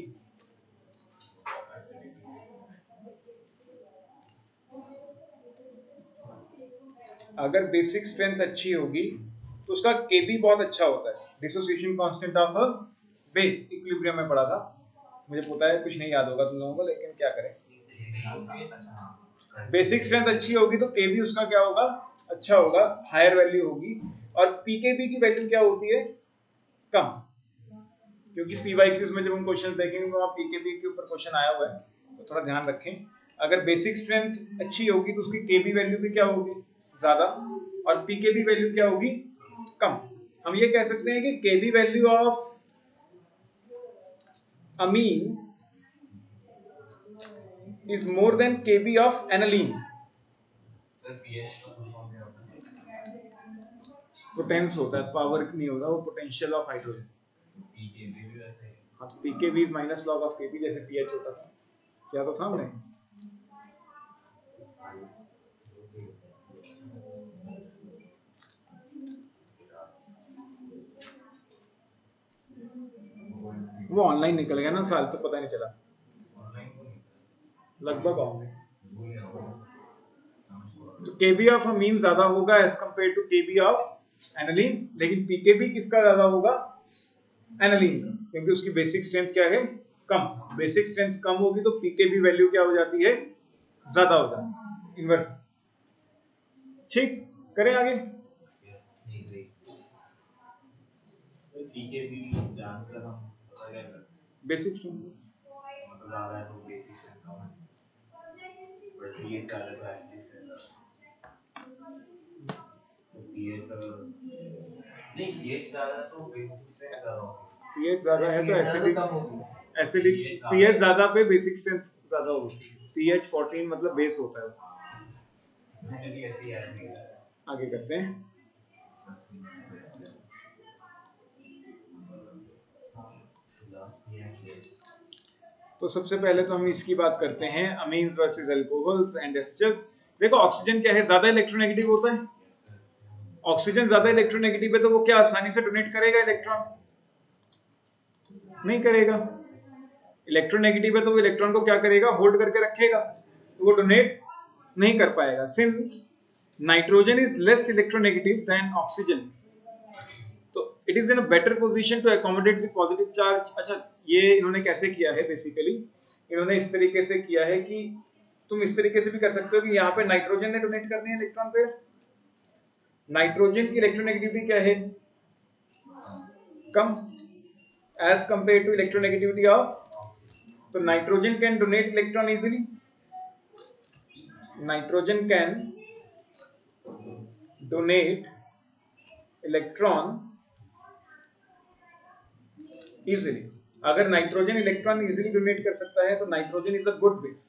अगर बेसिक स्ट्रेंथ अच्छी होगी तो उसका केबी बहुत अच्छा होता है, dissociation constant of a base, equilibrium में पढ़ा था, मुझे पता है कुछ नहीं याद होगा तुम लोगों को, लेकिन क्या करें। बेसिक स्ट्रेंथ अच्छी होगी तो केबी उसका क्या होगा, अच्छा होगा, हायर वैल्यू होगी। और पीकेबी की वैल्यू क्या होती है, कम, क्योंकि पीवाईक्यूज में जब हम क्वेश्चन देखेंगे तो वहाँ पीकेबी के ऊपर क्वेश्चन आया हुआ है, तो थोड़ा ध्यान रखें। अगर बेसिक स्ट्रेंथ अच्छी होगी तो उसकी केबी वैल्यू भी क्या होगी, ज्यादा, और पीकेबी वैल्यू क्या होगी, कम। हम ये कह सकते हैं कि KB value of amine is more than kb of aniline. Potence होता है, पावर नहीं होता, वो पोटेंशियल ऑफ हाइड्रोजन। हाँ तो pKb is minus log of kb, जैसे pH होता था, क्या तो था हमने। वो ऑनलाइन निकल गया ना साल, तो पता नहीं चला, लगभग ऑनलाइन। तो Kb ऑफ अमीन ज्यादा होगा as compare to Kb of aniline, लेकिन Pkb किसका ज्यादा होगा, एनालिन का, क्योंकि उसकी बेसिक स्ट्रेंथ क्या है, कम। बेसिक स्ट्रेंथ कम होगी तो Pkb वैल्यू क्या हो जाती है, ज्यादा हो जाती है, इनवर्स। ठीक, करें आगे। पीकेबी जानकर हम पता क्या करते हैं, बेसिक स्ट्रेंथ मतलब ज्यादा है तो बेसिक स्ट्रेंथ कम है, बट ये सारे तो एक्टिव है, तो पीएच नहीं, पीएच ज्यादा तो बेसिक स्ट्रेंथ ज्यादा होगी, पीएच ज्यादा है तो एसिडिक, कम होगी, एसिडिक पीएच ज्यादा पे बेसिक स्ट्रेंथ ज्यादा होगी। पीएच 14 मतलब बेस होता है। मैंने भी ऐसे ही याद किया। आगे करते हैं। तो सबसे पहले तो हम इसकी बात करते हैं, amines versus alcohols and asters. देखो ऑक्सीजन क्या है, ज्यादा इलेक्ट्रोनेगेटिव होता है। ऑक्सीजन ज्यादा इलेक्ट्रोनेगेटिव है तो वो क्या आसानी से डोनेट करेगा इलेक्ट्रॉन, नहीं करेगा। इलेक्ट्रोनेगेटिव है तो वो इलेक्ट्रॉन को क्या करेगा, होल्ड करके रखेगा, तो वो डोनेट नहीं कर पाएगा। Since nitrogen is less electronegative than oxygen, तो it is in a better position to accommodate the positive charge. अच्छा, ये इन्होंने कैसे किया है, बेसिकली इन्होंने इस तरीके से किया है कि तुम इस तरीके से भी कर सकते हो कि यहाँ पे नाइट्रोजन ने डोनेट करने हैं इलेक्ट्रॉन पेयर, नाइट्रोजन की इलेक्ट्रोनेगेटिविटी क्या है, कम, as compare to electronegativity of, तो nitrogen can donate electron easily, nitrogen can donate electron easily. अगर नाइट्रोजन इलेक्ट्रॉन इजीली डोनेट कर सकता है तो nitrogen is a good base.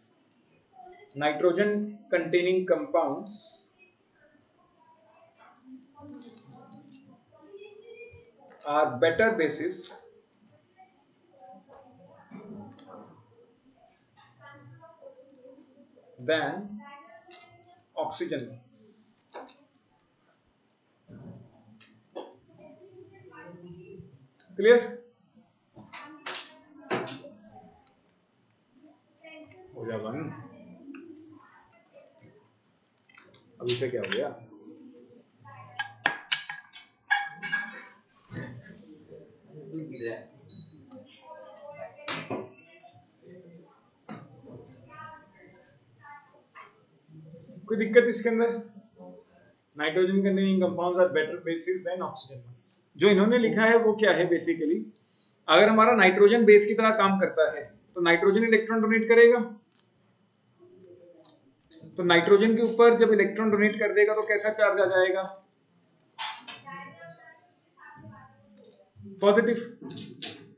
Nitrogen containing compounds are better bases than oxygen. Clear? हो गया one, अभी से क्या हो गया, कोई दिक्कत इसके अंदर। Nitrogen containing compounds are better bases than oxygen. जो इन्होंने लिखा है वो क्या है, बेसिकली अगर हमारा नाइट्रोजन बेस की तरह काम करता है तो नाइट्रोजन इलेक्ट्रॉन डोनेट करेगा, तो नाइट्रोजन के ऊपर जब इलेक्ट्रॉन डोनेट कर देगा तो कैसा चार्ज आ जाएगा, पॉजिटिव।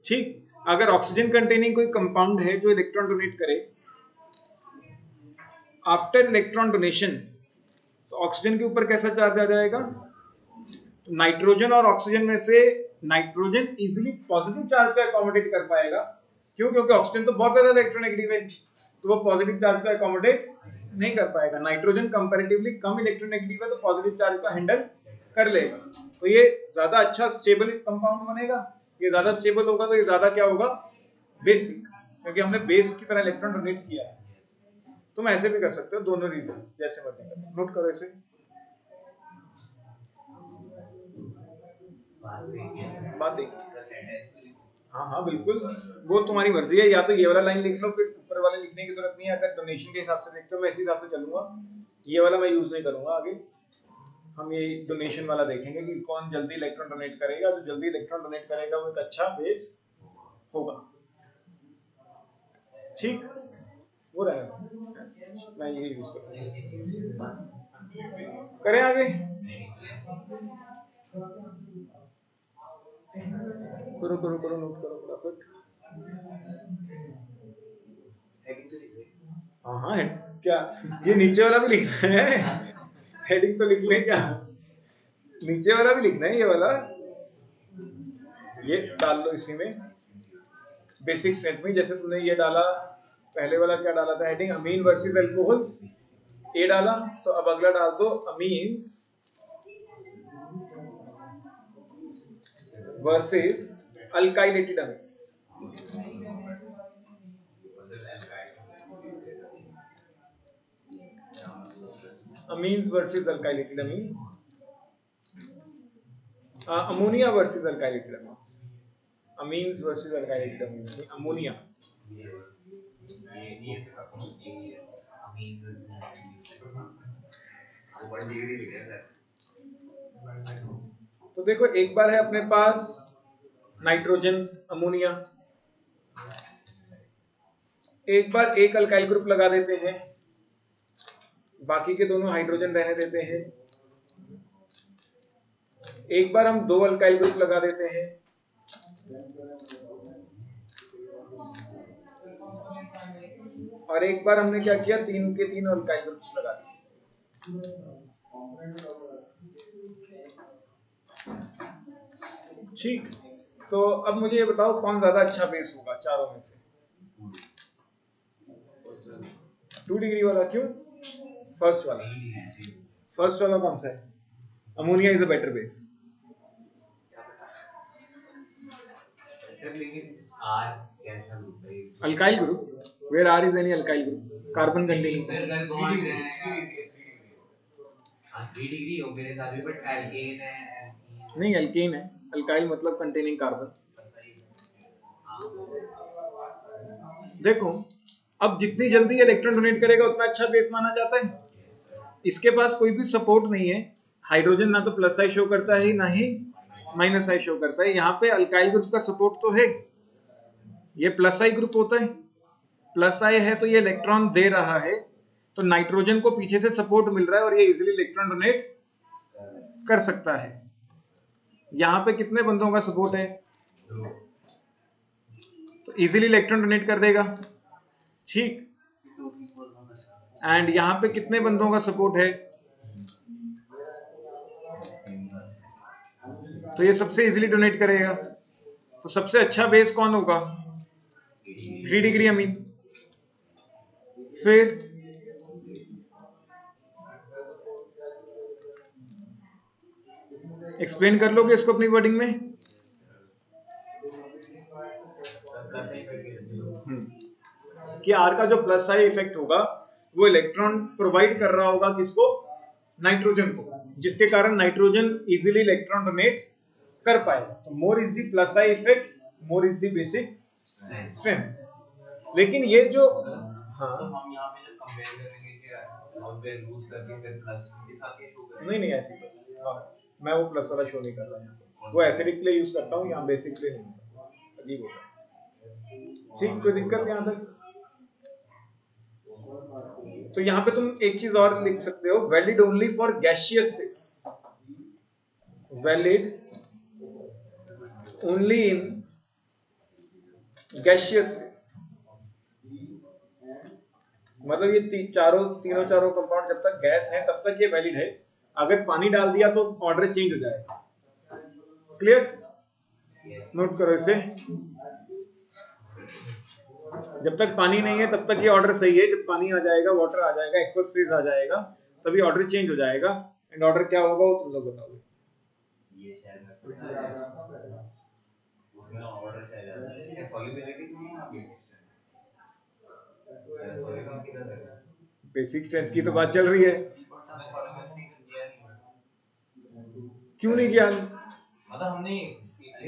ठीक, अगर ऑक्सीजन कंटेनिंग कोई कंपाउंड है जो इलेक्ट्रॉन डोनेट करे, आफ्टर इलेक्ट्रॉन डोनेशन तो ऑक्सीजन के ऊपर कैसा चार्ज आ जाएगा, तो नाइट्रोजन और ऑक्सीजन में से नाइट्रोजन इजीली पॉजिटिव चार्ज को अकोमोडेट कर पाएगा, क्यों, क्योंकि ऑक्सीजन तो बहुत ज्यादा इलेक्ट्रोनेगेटिव है, तो वो पॉजिटिव चार्ज को अकोमोडेट नहीं कर पाएगा। नाइट्रोजन कंपैरेटिवली कम इलेक्ट्रोनेगेटिव है तो पॉजिटिव चार्ज को हैंडल कर लेगा, तो ये ज्यादा अच्छा स्टेबल कंपाउंड बनेगा। ये ज्यादा स्टेबल होगा तो ये ज्यादा क्या होगा, बेसिक, क्योंकि हमने बेस की तरह इलेक्ट्रॉन डोनेट किया है। तुम ऐसे भी कर सकते हो, दोनों रीजन जैसे मर्जी करो, नोट करो इसे। बात एक। हाँ हाँ बिल्कुल, वो तुम्हारी मर्जी है, या तो ये वाला लाइन लिख लो, फिर ऊपर वाले लिखने की जरूरत नहीं है। अगर डोनेशन के हिसाब से देखते हो मैं इसी हिसाब से चलूंगा, ये वाला मैं यूज नहीं करूंगा। आगे हम ये डोनेशन वाला देखेंगे कि कौन जल्दी इलेक्ट्रॉन डोनेट करेगा। जो जल्दी इलेक्ट्रॉन डोनेट करेगा वो एक अच्छा बेस होगा। ठीक, वो रहेगा, मैं यही यूज करूंगा। करें आगे, करो करो करो, नोट करो फटाफट। हाँ हाँ क्या ये नीचे वाला भी लिखना है? हेडिंग तो लिख लें क्या? नीचे वाला भी लिखना है, ये वाला ये डाल लो इसी में, बेसिक स्ट्रेंथ में। जैसे तुमने ये डाला, पहले वाला क्या डाला था हेडिंग, अमीन वर्सेस अल्कोहल्स, ये डाला, तो अब अगला डाल दो amines versus alkylated amines. Amines versus alkylated amines, ammonia versus alkylated amines, amines versus alkylated amines, ammonia. तो देखो एक बार है अपने पास नाइट्रोजन अमोनिया, एक बार एक अल्काइल ग्रुप लगा देते हैं, बाकी के दोनों हाइड्रोजन रहने देते हैं। एक बार हम दो अल्काइल ग्रुप लगा देते हैं, और एक बार हमने क्या किया, तीन के तीन अल्काइल ग्रुप्स लगा दिए। ठीक, तो अब मुझे ये बताओ कौन ज्यादा अच्छा बेस होगा चारों में से? 2 डिग्री वाला, क्यों? फर्स्ट वाला, फर्स्ट वाला कौन सा है? Ammonia is a better base. Alkyl group, where are is any alkyl group, carbon containing. 3 degree हो मेरे साथ भी, बट एल्केन है, नहीं अल्केन है, अल्काइल मतलब कंटेनिंग कार्बन। देखो अब जितनी जल्दी इलेक्ट्रॉन डोनेट करेगा उतना अच्छा बेस माना जाता है। इसके पास कोई भी सपोर्ट नहीं है, हाइड्रोजन ना तो प्लस आई शो करता है ना ही माइनस आई शो करता है। यहाँ पे अल्काइल ग्रुप का सपोर्ट तो है, ये प्लस आई ग्रुप होता है, प्लस आई है तो ये इलेक्ट्रॉन दे रहा है, तो नाइट्रोजन को पीछे से सपोर्ट मिल रहा है और ये इजीली इलेक्ट्रॉन डोनेट कर सकता है। यहाँ पे कितने बंदों का सपोर्ट है? तो इजीली इलेक्ट्रॉन डोनेट कर देगा। ठीक, एंड यहाँ पे कितने बंदों का सपोर्ट है? तो ये सबसे इजीली डोनेट करेगा। तो सबसे अच्छा बेस कौन होगा? 3 डिग्री अमीन। फिर एक्सप्लेन कर लोगे इसको अपनी वर्डिंग में? कि आर का जो प्लस आई इफेक्ट होगा वो इलेक्ट्रॉन प्रोवाइड कर रहा होगा किसको? नाइट्रोजन को, जिसके कारण नाइट्रोजन इजीली इलेक्ट्रॉन डोनेट कर पाए। तो more is the plus I effect, more is the basic strength. लेकिन ये जो हाँ, तो हम यहाँ पे जब कंपेयर करेंगे कि नॉट पे लूज करके फिर प्लस दिखा के शो करेंगे। नहीं ऐसे प्लस, हाँ मैं वो प्लस वाला शो नहीं कर रहा हूँ, वो एसिडिक के लिए यूज करता हूँ, यहाँ बेसिक के लिए नहीं, अजीब होता है। ठीक, कोई दिक्कत यहाँ तक? तो यहाँ पे तुम एक चीज और लिख सकते हो, valid only for gaseous face, valid only in gaseous face. मतलब ये तीनों चारों कंपाउंड जब तक गैस है तब तक ये वैलिड है, अगर पानी डाल दिया तो ऑर्डर चेंज हो जाएगा। क्लियर? नोट करो इसे, जब तक पानी नहीं है तब तक ये ऑर्डर सही है, जब पानी आ जाएगा, वाटर आ जाएगा, एक्वस फेज आ जाएगा, तभी ऑर्डर चेंज हो जाएगा। एंड ऑर्डर क्या होगा वो तुम लोग बताओगे। ये उसमें ऑर्डर से आ जाता है, क्या सॉल्युबिलिटी चाहिए ना? बेसिक स्ट्रेंथ की तो बात चल रही है, क्यों नहीं किया? मतलब हमने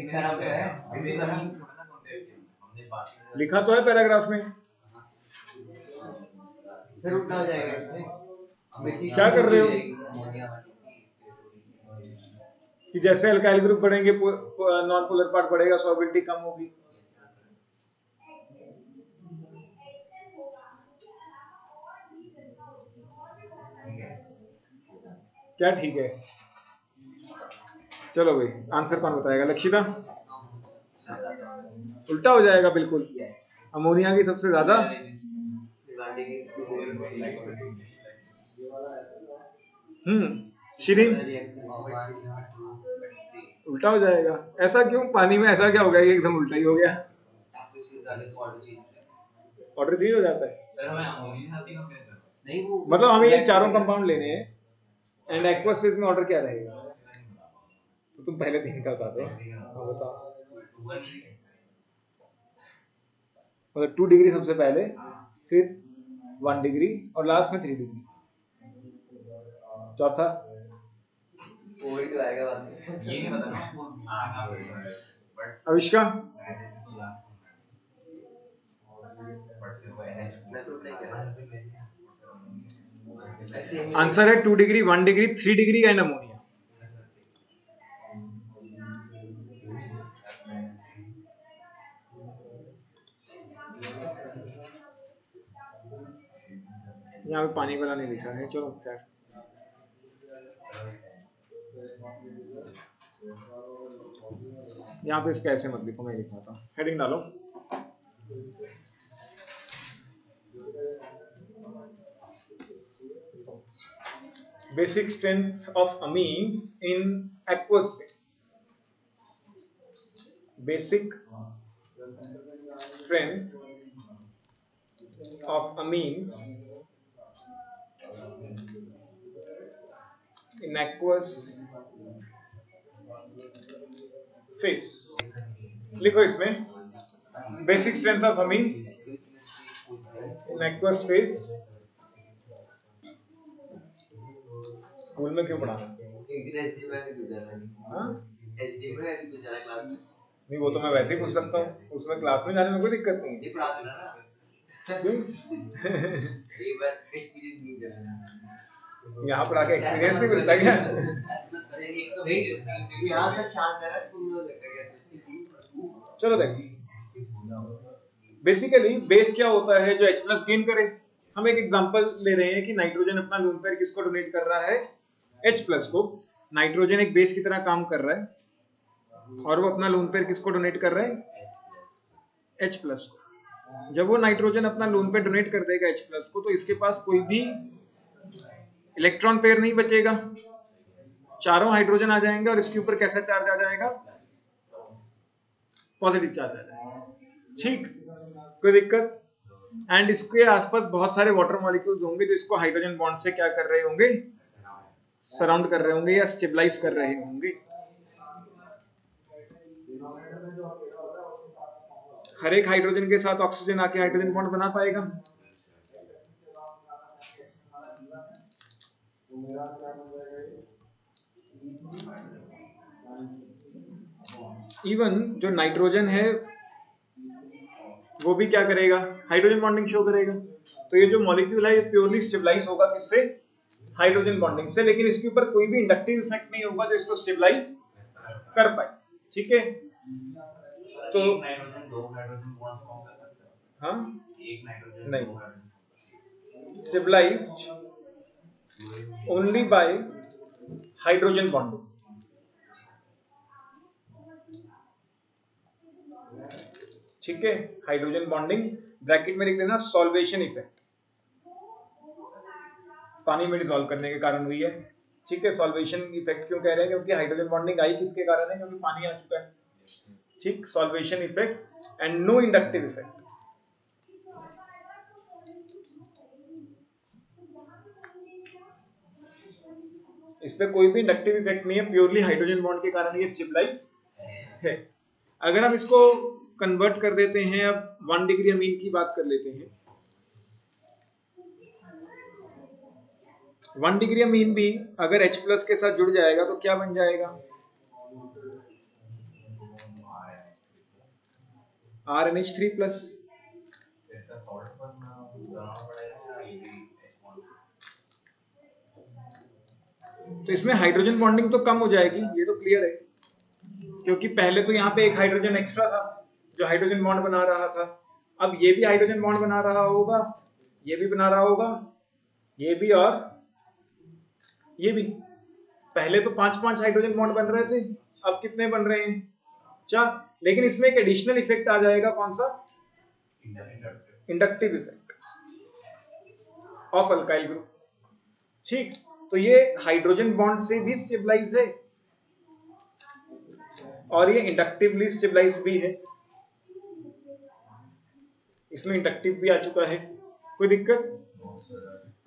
खराब है हमने जमीन से मतलब हमने बाकी लिखा तो है पैराग्राफ में। सर उल्टा हो जाएगा इसमें क्या कर रहे हो अमोनिया वाली कि जैसे अल्काइल ग्रुप बढ़ेंगे नॉन पोलर पार्ट बढ़ेगा, सॉल्बिलिटी कम होगी। क्या ठीक है? चलो भाई, आंसर कौन बताएगा? लक्षिता? उल्टा हो जाएगा बिल्कुल। अमोनिया की सबसे ज्यादा शिरीन उल्टा हो जाएगा। ऐसा क्यों? पानी में ऐसा क्या हो गया कि एकदम उल्टा ही हो गया? ऑर्डर चेंज हो जाता है। मतलब हमें ये चारों कंपाउंड लेने हैं एंड एक्वस फेज में ऑर्डर क्या रहेगा? तो तुम पहले 3 का बता दो। हाँ बताओ। मतलब 2 डिग्री सबसे पहले, फिर 1 डिग्री और लास्ट में 3 डिग्री। चौथा वही तो आएगा बाद में ये नहीं पता अविष्का? आंसर है 2 degree, 1 degree, 3 degree and ammonia. यहाँ पे पानी वाला नहीं लिखा है, चलो खैर। यहाँ पे इसका ऐसे मत लिखो, मैं लिखा था। हेडिंग डालो। Basic strength of amines in aqueous phase. Basic strength of amines in aqueous phase. लिखो इसमें basic strength of amines in aqueous phase. School में क्यों पढ़ाना? एक दिन एसडी में भी गुजारा है। हाँ? एसडी में ऐसे गुजारा क्लास में। नहीं, वो तो मैं वैसे ही पूछ सकता हूँ, उसमें क्लास में जाने में कोई दिक्कत नहीं है। नहीं पढ़ा देना ना। क्यों? एक बार एक्सपीरियंस नहीं करना। यहाँ पढ़ा के एक्सपीरियंस नहीं मिलता क्या? यहाँ सब शांत है, स्कूल में लगता है। चलो देखो, बेसिकली बेस क्या होता है जो H प्लस गेन करे? हम एक एग्जांपल ले रहे हैं कि नाइट्रोजन अपना लोन पेयर किसको डोनेट कर रहा है? H प्लस को। नाइट्रोजन एक बेस की तरह काम कर रहा है और वो अपना लोन पेयर किसको डोनेट कर रहा है? H प्लस को। जब वो नाइट्रोजन अपना लोन पेयर डोनेट कर देगा H प्लस को, तो इसके पास कोई भी इलेक्ट्रॉन पेयर नहीं बचेगा, चारों हाइड्रोजन आ जाएंगे और इसके ऊपर कैसा चार्ज आ जाएगा? पॉजिटिव चार्ज आ जाएगा। ठीक, कोई दिक्कत? एंड इसके आसपास बहुत सारे वाटर मॉलिक्यूल्स होंगे जो इसको हाइड्रोजन बॉन्ड से क्या कर रहे होंगे? सराउंड कर रहे होंगे या स्टेबलाइज कर रहे होंगे। हर एक हाइड्रोजन के साथ ऑक्सीजन आके हाइड्रोजन बॉन्ड बना पाएगा? इवन जो नाइट्रोजन है वो भी क्या करेगा? हाइड्रोजन बॉन्डिंग शो करेगा। तो ये जो मॉलिक्यूल है ये प्योरली स्टेबलाइज होगा किससे? हाइड्रोजन बॉन्डिंग से, लेकिन इसके ऊपर कोई भी इंडक्टिव इफेक्ट नहीं होगा जो इसको स्टेबलाइज कर पाए। ठीक है, तो नाइट्रोजन 2 हाइड्रोजन बॉन्ड फॉर्म कर सकता है। हाँ, एक नाइट्रोजन नहीं, stabilized only by hydrogen bonding. ठीक है, हाइड्रोजन बॉन्डिंग ब्रैकेट में लिख लेना सॉल्वेशन इफेक्ट, पानी में डिसॉल्व करने के कारण हुई है। ठीक है, सॉल्वेशन इफेक्ट क्यों कह रहे हैं? क्योंकि हाइड्रोजन बॉन्डिंग आई किसके कारण है? क्योंकि पानी आ चुका है। ठीक, solvation effect and no inductive effect. इस पे कोई भी इंडक्टिव इफेक्ट नहीं है, प्योरली हाइड्रोजन बॉन्ड के कारण ये स्टेबलाइज है। अगर हम इसको कन्वर्ट कर देते हैं, अब 1 डिग्री अमीन की बात कर लेते हैं। 1 डिग्री अमीन भी अगर H प्लस के साथ जुड़ जाएगा तो क्या बन जाएगा? RNH3 plus. इसका सॉल्ट बनाना पड़ेगा या ये भी H तो इसमें हाइड्रोजन बॉन्डिंग तो कम हो जाएगी, ये तो क्लियर है, क्योंकि पहले तो यहाँ पे एक हाइड्रोजन एक्स्ट्रा था जो हाइड्रोजन बॉन्ड बना रहा था। अब ये भी हाइड्रोजन बॉन्ड बना रहा होगा, ये भी बना रहा होगा, ये भी और ये भी। पहले तो 5-5 हाइड्रोजन बॉन्ड बन रहे थे, अब कितने बन रहे हैं? 4। लेकिन इसमें एक एडिशनल इफेक्ट आ जाएगा, कौन सा? Inductive effect of alkyl group. ठीक, तो ये हाइड्रोजन बॉन्ड से भी स्टेबलाइज है और ये इंडक्टिवली स्टेबलाइज भी है। इसमें इंडक्टिव भी आ चुका है, कोई दिक्कत?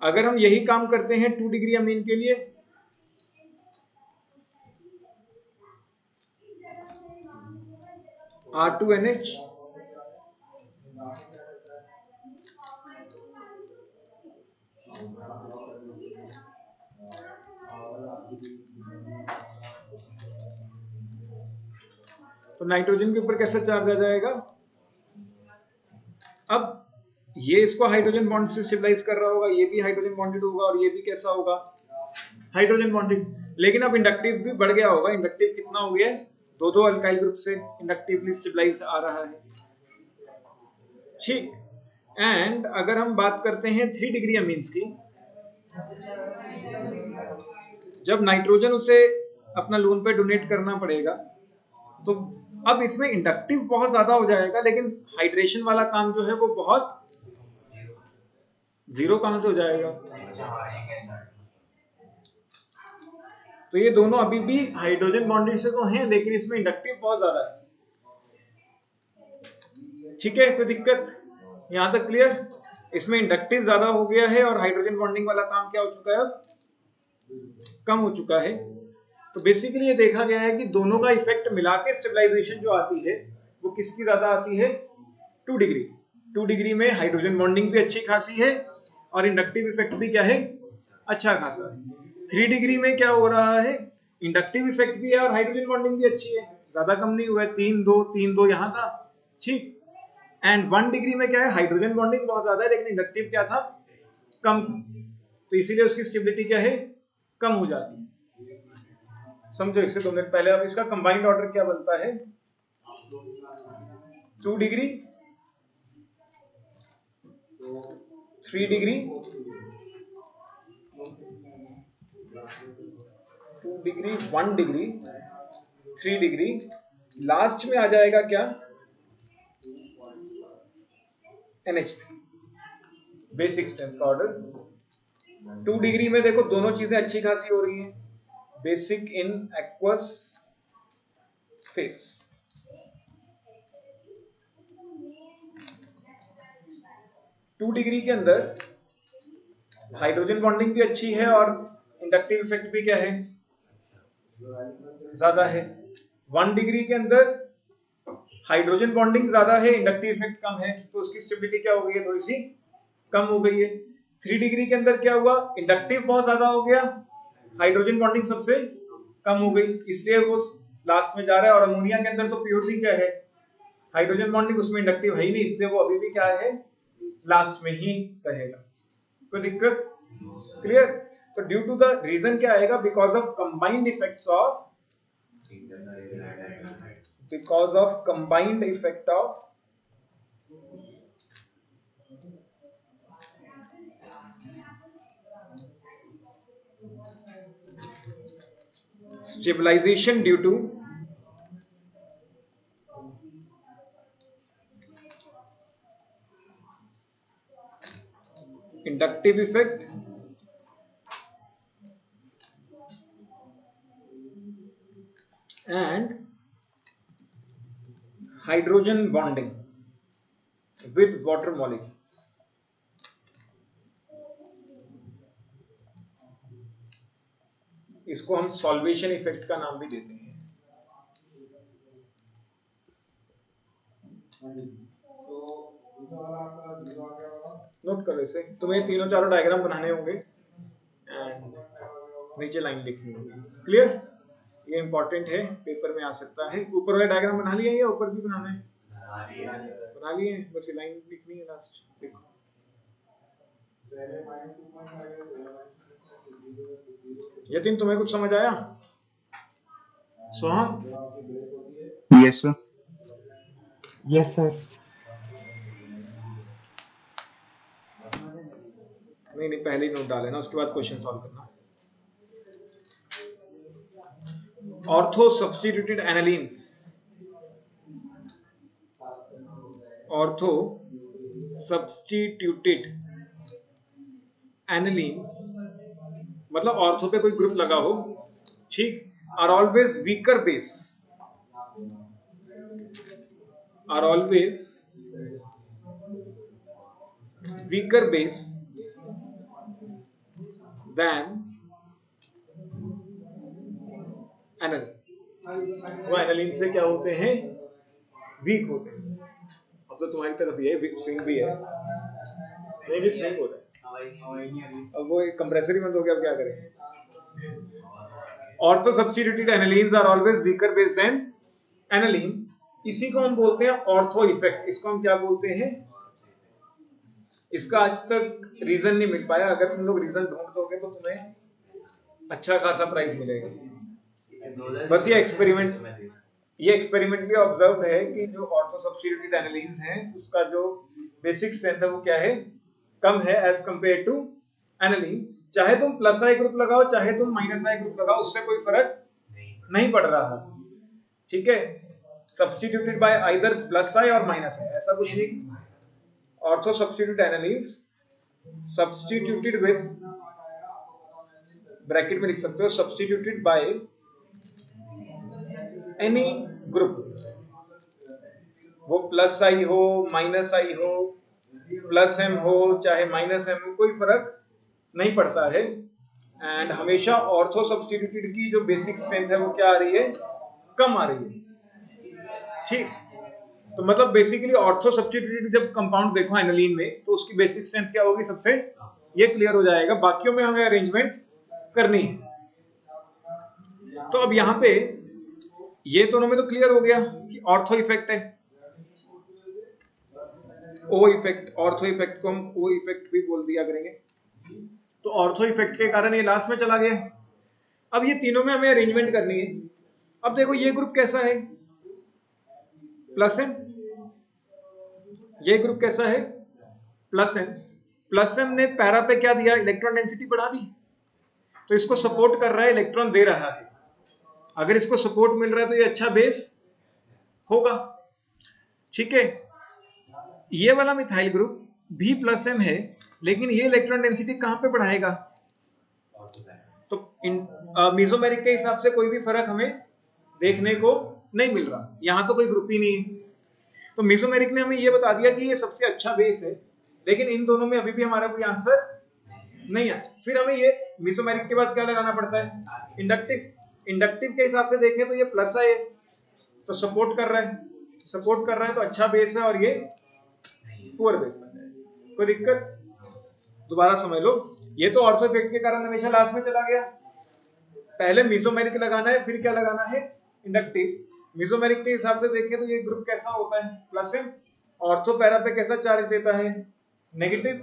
अगर हम यही काम करते हैं 2 डिग्री अमीन के लिए, R2NH तो नाइट्रोजन के ऊपर कैसा चार्ज आ जाएगा? अब ये इसको हाइड्रोजन बॉन्ड से स्टेबलाइज कर रहा होगा, ये भी हाइड्रोजन बॉन्डेड होगा और ये भी कैसा होगा? Hydrogen bonded. लेकिन अब इंडक्टिव भी बढ़ गया होगा। इंडक्टिव कितना हो गया है? 2-2 अल्काइल ग्रुप से इंडक्टिवली स्टेबलाइज आ रहा है। ठीक, एंड अगर हम बात करते हैं 3 डिग्री अमीन्स की, जब नाइट्रोजन उसे अपना लोन पे डोनेट करना पड़ेगा, तो अब इसमें इंडक्टिव बहुत ज्यादा हो जाएगा, लेकिन हाइड्रेशन वाला काम जो है वो बहुत जीरो कहां से हो जाएगा? तो ये दोनों अभी भी हाइड्रोजन बॉन्डेड से तो हैं, लेकिन इसमें इंडक्टिव बहुत ज्यादा है। ठीक है, कोई दिक्कत? यहां तक क्लियर? इसमें इंडक्टिव ज्यादा हो गया है और हाइड्रोजन बॉन्डिंग वाला काम क्या हो चुका है? अब कम हो चुका है। तो बेसिकली ये देखा गया है कि दोनों का इफेक्ट मिला के स्टेबलाइजेशन जो आती है वो किसकी ज्यादा आती है? 2 डिग्री। 2 डिग्री में हाइड्रोजन बॉन्डिंग भी अच्छी खासी है और इंडक्टिव इफेक्ट भी क्या है? अच्छा खासा है। 3 डिग्री में क्या हो रहा है? इंडक्टिव इफेक्ट भी है और हाइड्रोजन बॉन्डिंग भी अच्छी है, ज्यादा कम नहीं हुआ है। 3-2 यहाँ था, ठीक। एंड 1 डिग्री में क्या है? हाइड्रोजन बॉन्डिंग बहुत ज्यादा है लेकिन इंडक्टिव क्या था? कम था। तो इसीलिए उसकी स्टेबिलिटी क्या है? कम हो जाती है। समझो इससे 2 मिनट पहले। अब इसका कंबाइंड ऑर्डर क्या बनता है? 2 degree, 3 degree, 2 degree, 1 degree, 3 degree, last में आ जाएगा क्या? NH3, बेसिक स्ट्रेंथ का ऑर्डर। 2 डिग्री में देखो दोनों चीजें अच्छी खासी हो रही हैं, basic in aqueous face. Two degree के अंदर हाइड्रोजन बॉन्डिंग भी अच्छी है और इंडक्टिव इफेक्ट भी क्या है? ज्यादा है। 1 डिग्री के अंदर हाइड्रोजन बॉन्डिंग ज्यादा है, इंडक्टिव इफेक्ट कम है, तो उसकी स्टेबिलिटी क्या हो गई है? थोड़ी सी कम हो गई है। 3 डिग्री के अंदर क्या हुआ? इंडक्टिव बहुत ज्यादा हो गया, हाइड्रोजन बॉन्डिंग सबसे कम हो गई, इसलिए वो लास्ट में जा रहा है। और अमोनिया के अंदर तो प्योरली क्या है? हाइड्रोजन बॉन्डिंग, उसमें इंडक्टिव है ही नहीं, इसलिए वो अभी भी क्या है? लास्ट में ही रहेगा। कोई दिक्कत? क्लियर? तो ड्यू टू द रीजन क्या आएगा? Because of combined effects of, because of combined effect of stabilization due to inductive effect and hydrogen bonding with water molecules। इसको हम सॉल्वेशन इफेक्ट का नाम भी देते हैं। नोट करो इसे, तुम्हें तीनों चारों डायग्राम बनाने होंगे एंड नीचे लाइन लिखनी होगी। क्लियर? ये इंपॉर्टेंट है, पेपर में आ सकता है। ऊपर वाला डायग्राम बना लिया या ऊपर भी बनाना है? बना लिए, बस ये लाइन लिखनी है लास्ट। देखो यतीन तुम्हें कुछ समझ आया? Soham? Yes sir. Yes sir. नहीं पहले ही नोट डाले ना, उसके बाद क्वेश्चन सॉल्व करना। Ortho substituted anilines, ortho substituted anilines मतलब ऑर्थो पे कोई ग्रुप लगा हो, ठीक, are always weaker base, are always weaker base than aniline. वो एनालिन से क्या होते हैं? वीक होते हैं। अब तो तुम्हारी तरफ ये स्ट्रिंग भी है, नहीं भी स्ट्रिंग हो रहा है। अब वो एक कंप्रेसर ही बंद हो गया, अब क्या करें? Ortho substituted anilines are always weaker base than aniline. इसी को हम बोलते हैं ऑर्थो इफेक्ट। इसको हम क्या बोलते हैं? इसका आज तक रीजन नहीं मिल पाया। अगर तुम लोग रीजन ढूंढ दोगे तो तुम्हें अच्छा खासा प्राइज मिलेगा। बस ये एक्सपेरिमेंटली ऑब्जर्व है कि जो ऑर्थो सब्स्टिट्यूटेड एनालिन्स हैं उसका जो बेसिक स्ट्रेंथ है वो क्या है? कम है एज कंपेयर टू एनालिन। चाहे तुम प्लस आई ग्रुप लगाओ चाहे तुम माइनस आई ग्रुप लगाओ, उससे कोई फर्क नहीं पड़ रहा, ठीक है? Substituted by either plus I और माइनस आई, ऐसा कुछ नहीं। Ortho substitute anilines substituted with, bracket में लिख सकते हो, सब्स्टिट्यूटेड बाय एनी ग्रुप, वो प्लस आई हो माइनस आई हो, प्लस एम हो चाहे माइनस एम हो, कोई फर्क नहीं पड़ता है। एंड हमेशा ऑर्थो सब्स्टिट्यूटेड की जो बेसिक स्ट्रेंथ है वो क्या आ रही है? कम आ रही है, ठीक। तो मतलब बेसिकली ऑर्थो सब्स्टिट्यूटेड जब कंपाउंड देखो एनालिन में तो उसकी बेसिक स्ट्रेंथ क्या होगी? सबसे ये क्लियर हो जाएगा। बाकियों में हमें अरेंजमेंट करनी है। तो अब यहाँ पे ये दोनों में तो क्लियर हो गया कि ऑर्थो इफेक्ट है, ओ इफेक्ट। ऑर्थो इफेक्ट को हम ओ इफेक्ट भी बोल दिया करेंगे। तो ऑर्थो इफेक्ट के कारण ये लास्ट में चला गया। अब ये तीनों में हमें अरेंजमेंट करनी है। अब देखो ये ग्रुप कैसा है? Plus N. ये ग्रुप कैसा है? Plus N. प्लस एन ने पैरा पे क्या दिया? इलेक्ट्रॉन डेंसिटी बढ़ा दी। तो इसको सपोर्ट कर रहा है, इलेक्ट्रॉन दे रहा है। अगर इसको सपोर्ट मिल रहा है तो ये अच्छा बेस होगा, ठीक है? ये वाला मिथाइल ग्रुप भी प्लस एम है, लेकिन ये इलेक्ट्रॉन डेंसिटी कहां पे बढ़ाएगा? तो मेसोमेरिक के हिसाब से कोई भी फर्क हमें देखने को नहीं मिल रहा। यहां तो कोई ग्रुप ही नहीं है। तो मेसोमेरिक ने हमें ये बता दिया कि ये सबसे अच्छा बेस है, लेकिन इन दोनों में अभी भी हमारा कोई आंसर नहीं है। फिर हमें ये मेसोमेरिक के बाद क्या लगाना पड़ता है? इंडक्टिव। इंडक्टिव के हिसाब से देखें तो ये प्लस है, तो सपोर्ट कर रहा है, सपोर्ट कर रहा है तो अच्छा बेस है, और ये पुअर बेस बन जाएगा। कोई दिक्कत? दोबारा समझ लो, ये तो ऑर्थो इफेक्ट के कारण हमेशा लास्ट में चला गया। पहले मेसोमेरिक लगाना है, फिर क्या लगाना है? इंडक्टिव। मेसोमेरिक के हिसाब से देखें तो ये ग्रुप कैसा होता है? Plus M. ऑर्थो पैरा पे कैसा चार्ज देता है? नेगेटिव।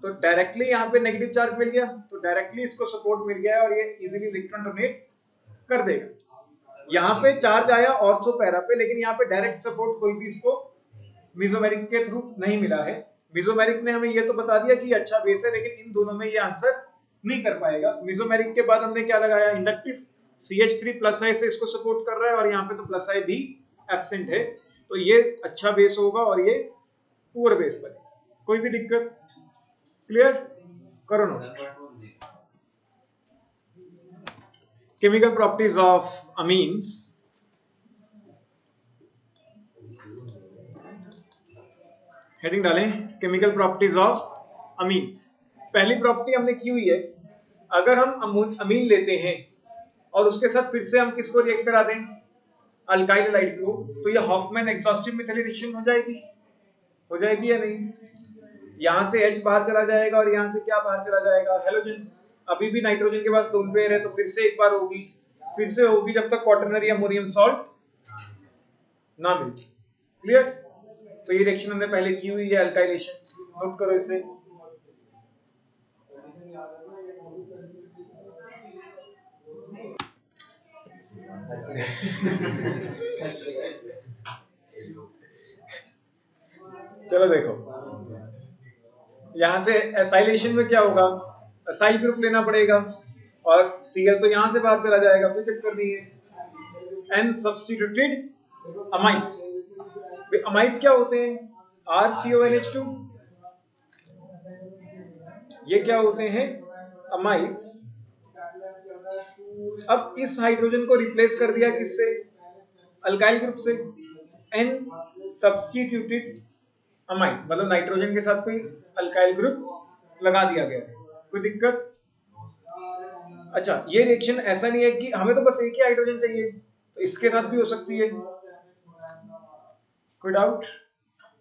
तो डायरेक्टली यहाँ पे नेगेटिव चार्ज मिल गया, तो डायरेक्टली इसको सपोर्ट मिल गया और ये इजीली इलेक्ट्रॉन डोनेट कर देगा। यहाँ पे चार्ज आया ऑर्थो पैरा पे, लेकिन यहाँ पे डायरेक्ट सपोर्ट कोई भी इसको मेसोमेरिक के थ्रू नहीं मिला है। मेसोमेरिक ने हमें ये तो बता दिया कि अच्छा बेस है, लेकिन इन दोनों में ये आंसर नहीं कर पाएगा। मेसोमेरिक के बाद हमने क्या लगाया? इंडक्टिव। CH3 प्लस आई से इसको सपोर्ट कर रहा है, और यहाँ पे तो प्लस आई भी एब्सेंट है, तो ये अच्छा बेस होगा और ये पुअर बेस बनेगा। कोई भी दिक्कत? क्लियर? करो note. Chemical properties of amines. Heading डालें, केमिकल प्रॉपर्टीज ऑफ अमीन्स। पहली प्रॉपर्टी हमने की हुई है, अगर हम अमीन लेते हैं और उसके साथ फिर से हम किसको रिएक्ट करा दें? अल्काइल हैलाइड को, तो ये हॉफमैन एग्जॉस्टिव मेथिलेशन हो जाएगी। हो जाएगी या नहीं? यहां से H बाहर चला जाएगा और यहां से क्या बाहर चला जाएगा? हेलोजन। अभी भी नाइट्रोजन के पास लोन पेयर है, तो फिर से एक बार होगी, फिर से होगी जब तक क्वाटरनरी अमोनियम सॉल्ट ना मिले। क्लियर? तो ये रिएक्शन हमने पहले की हुई है, अल्काइलेशन, नोट करो इसे। चलो देखो, यहां से एसाइलेशन में क्या होगा, एसाइल ग्रुप लेना पड़ेगा और Cl तो यहां से बाहर चला जाएगा, कोई चक्कर नहीं है। एन सब्स्टिट्यूटेड अमाइड्स, अमाइड्स क्या होते हैं, RCONH2, ये क्या होते हैं, अमाइड्स। अब इस हाइड्रोजन को रिप्लेस कर दिया किससे, अल्काइल ग्रुप से, एन सब्स्टिट्यूटेड अमाइड, मतलब नाइट्रोजन के साथ कोई अल्काइल ग्रुप लगा दिया गया है, कोई दिक्कत। अच्छा, ये रिएक्शन ऐसा नहीं है कि हमें तो बस एक ही हाइड्रोजन चाहिए, तो इसके साथ भी हो सकती है, कोई डाउट,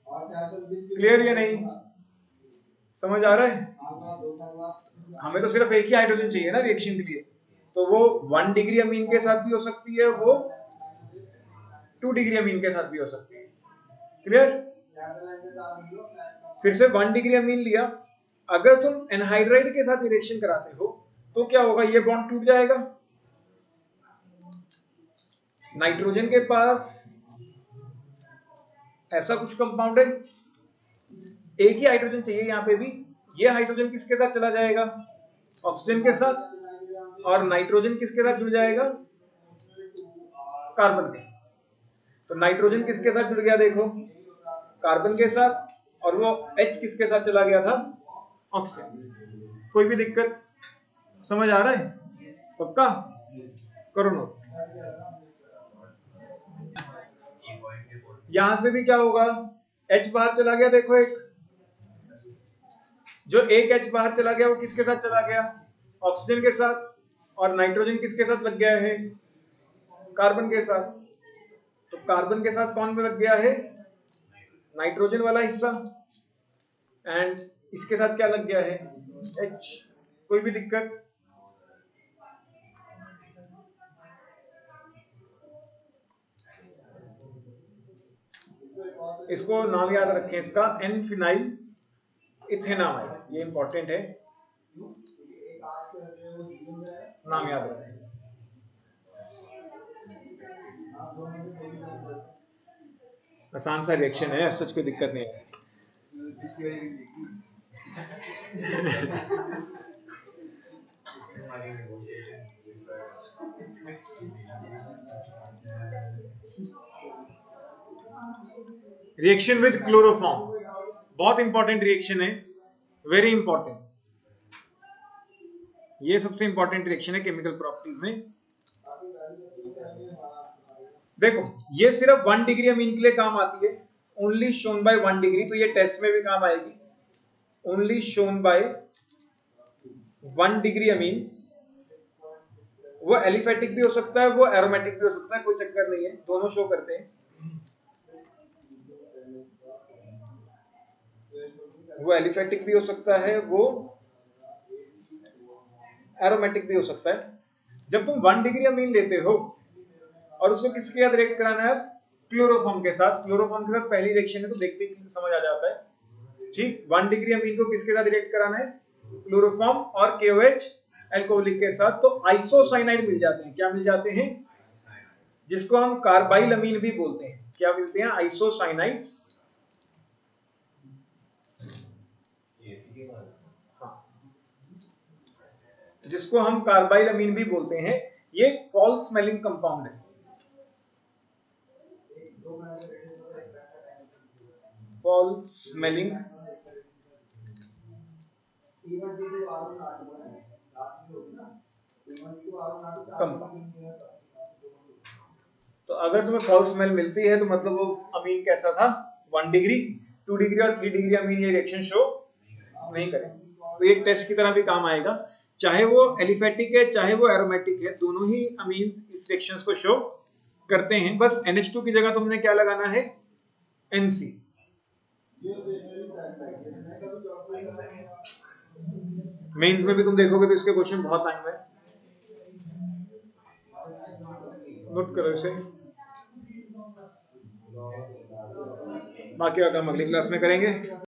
क्लियर या नहीं, समझ आ रहा है। हमें तो सिर्फ एक ही हाइड्रोजन चाहिए ना रिएक्शन के लिए, तो वो 1 डिग्री अमीन के साथ भी हो सकती है, वो 2 डिग्री अमीन के साथ भी हो सकती है, क्लियर। फिर से 1 डिग्री अमीन लिया, अगर तुम एनहाइड्राइड के साथ रिएक्शन कराते हो तो क्या होगा, ये बॉन्ड टूट जाएगा, नाइट्रोजन के पास ऐसा कुछ कंपाउंड है, एक ही हाइड्रोजन चाहिए यहाँ पे भी, ये हाइड्रोजन किसके साथ चला जाएगा, ऑक्सीजन के साथ, और नाइट्रोजन किसके साथ जुड़ जाएगा, कार्बन के साथ। तो नाइट्रोजन किसके साथ जुड़ गया देखो, कार्बन के साथ, और वो H किसके साथ चला गया था, ऑक्सीजन। कोई भी दिक्कत, समझ आ रहा है, पक्का करो नोट। यहां से भी क्या होगा, H बाहर चला गया, देखो एक, जो एक H बाहर चला गया वो किसके साथ चला गया, ऑक्सीजन के साथ, और नाइट्रोजन किसके साथ लग गया है, कार्बन के साथ। तो कार्बन के साथ कौन में लग गया है, नाइट्रोजन वाला हिस्सा, एंड इसके साथ क्या लग गया है, H। कोई भी दिक्कत, इसको नाम याद रखें इसका, एन फिनाइल इथेनामाइड, ये इंपॉर्टेंट है, नाम याद रखें। आसान सा रिएक्शन है, सच कोई दिक्कत नहीं है। रिएक्शन विद क्लोरोफॉर्म, बहुत इंपॉर्टेंट रिएक्शन है, वेरी इंपॉर्टेंट, ये सबसे इंपॉर्टेंट रिएक्शन है केमिकल प्रॉपर्टीज में। देखो, ये सिर्फ 1 डिग्री अमीन के लिए काम आती है, ओनली शोन बाय 1 डिग्री, तो ये टेस्ट में भी काम आएगी, only shown by 1 degree amines. वो एलिफेटिक भी हो सकता है, वो एरोमेटिक भी हो सकता है, कोई चक्कर नहीं है, दोनों शो करते हैं। वो एलिफेटिक भी हो सकता है, वो एरोमेटिक भी हो सकता है। जब तुम 1 डिग्री अमीन लेते हो और उसको किसके साथ रिएक्ट कराना है, क्लोरोफॉर्म के साथ, क्लोरोफॉर्म के साथ पहली रिएक्शन है तो देखते ही समझ आ जाता है, ठीक। 1 डिग्री अमीन को किसके साथ रिएक्ट कराना है, क्लोरोफॉर्म और KOH अल्कोहलिक के साथ, तो आइसोसाइनाइड मिल जाते हैं। क्या मिल जाते हैं, जिसको हम कार्बाइल अमीन भी बोलते हैं, क्या मिलते हैं, आइसोसाइनाइड्स। जिसको हम कार्बाइल अमीन भी बोलते हैं, ये फॉल्स स्मेलिंग कंपाउंड है, फॉल्स स्मेलिंग कंपाउंड। तो अगर तुम्हें फॉल्स स्मेल मिलती है तो मतलब वो अमीन कैसा था, 1 डिग्री, 2 डिग्री और 3 डिग्री अमीन ये रिएक्शन शो नहीं करेंगे। तो ये टेस्ट की तरह भी काम आएगा, चाहे वो एलिफेटिक है चाहे वो एरोमेटिक है, दोनों ही अमीन्स इस रिएक्शंस को शो करते हैं। बस NH2 की जगह तुमने क्या लगाना है, NC। मेंस में भी तुम देखोगे तो इसके क्वेश्चन बहुत आएंगे, नोट करो इसे। बाकी का काम अगली क्लास में करेंगे।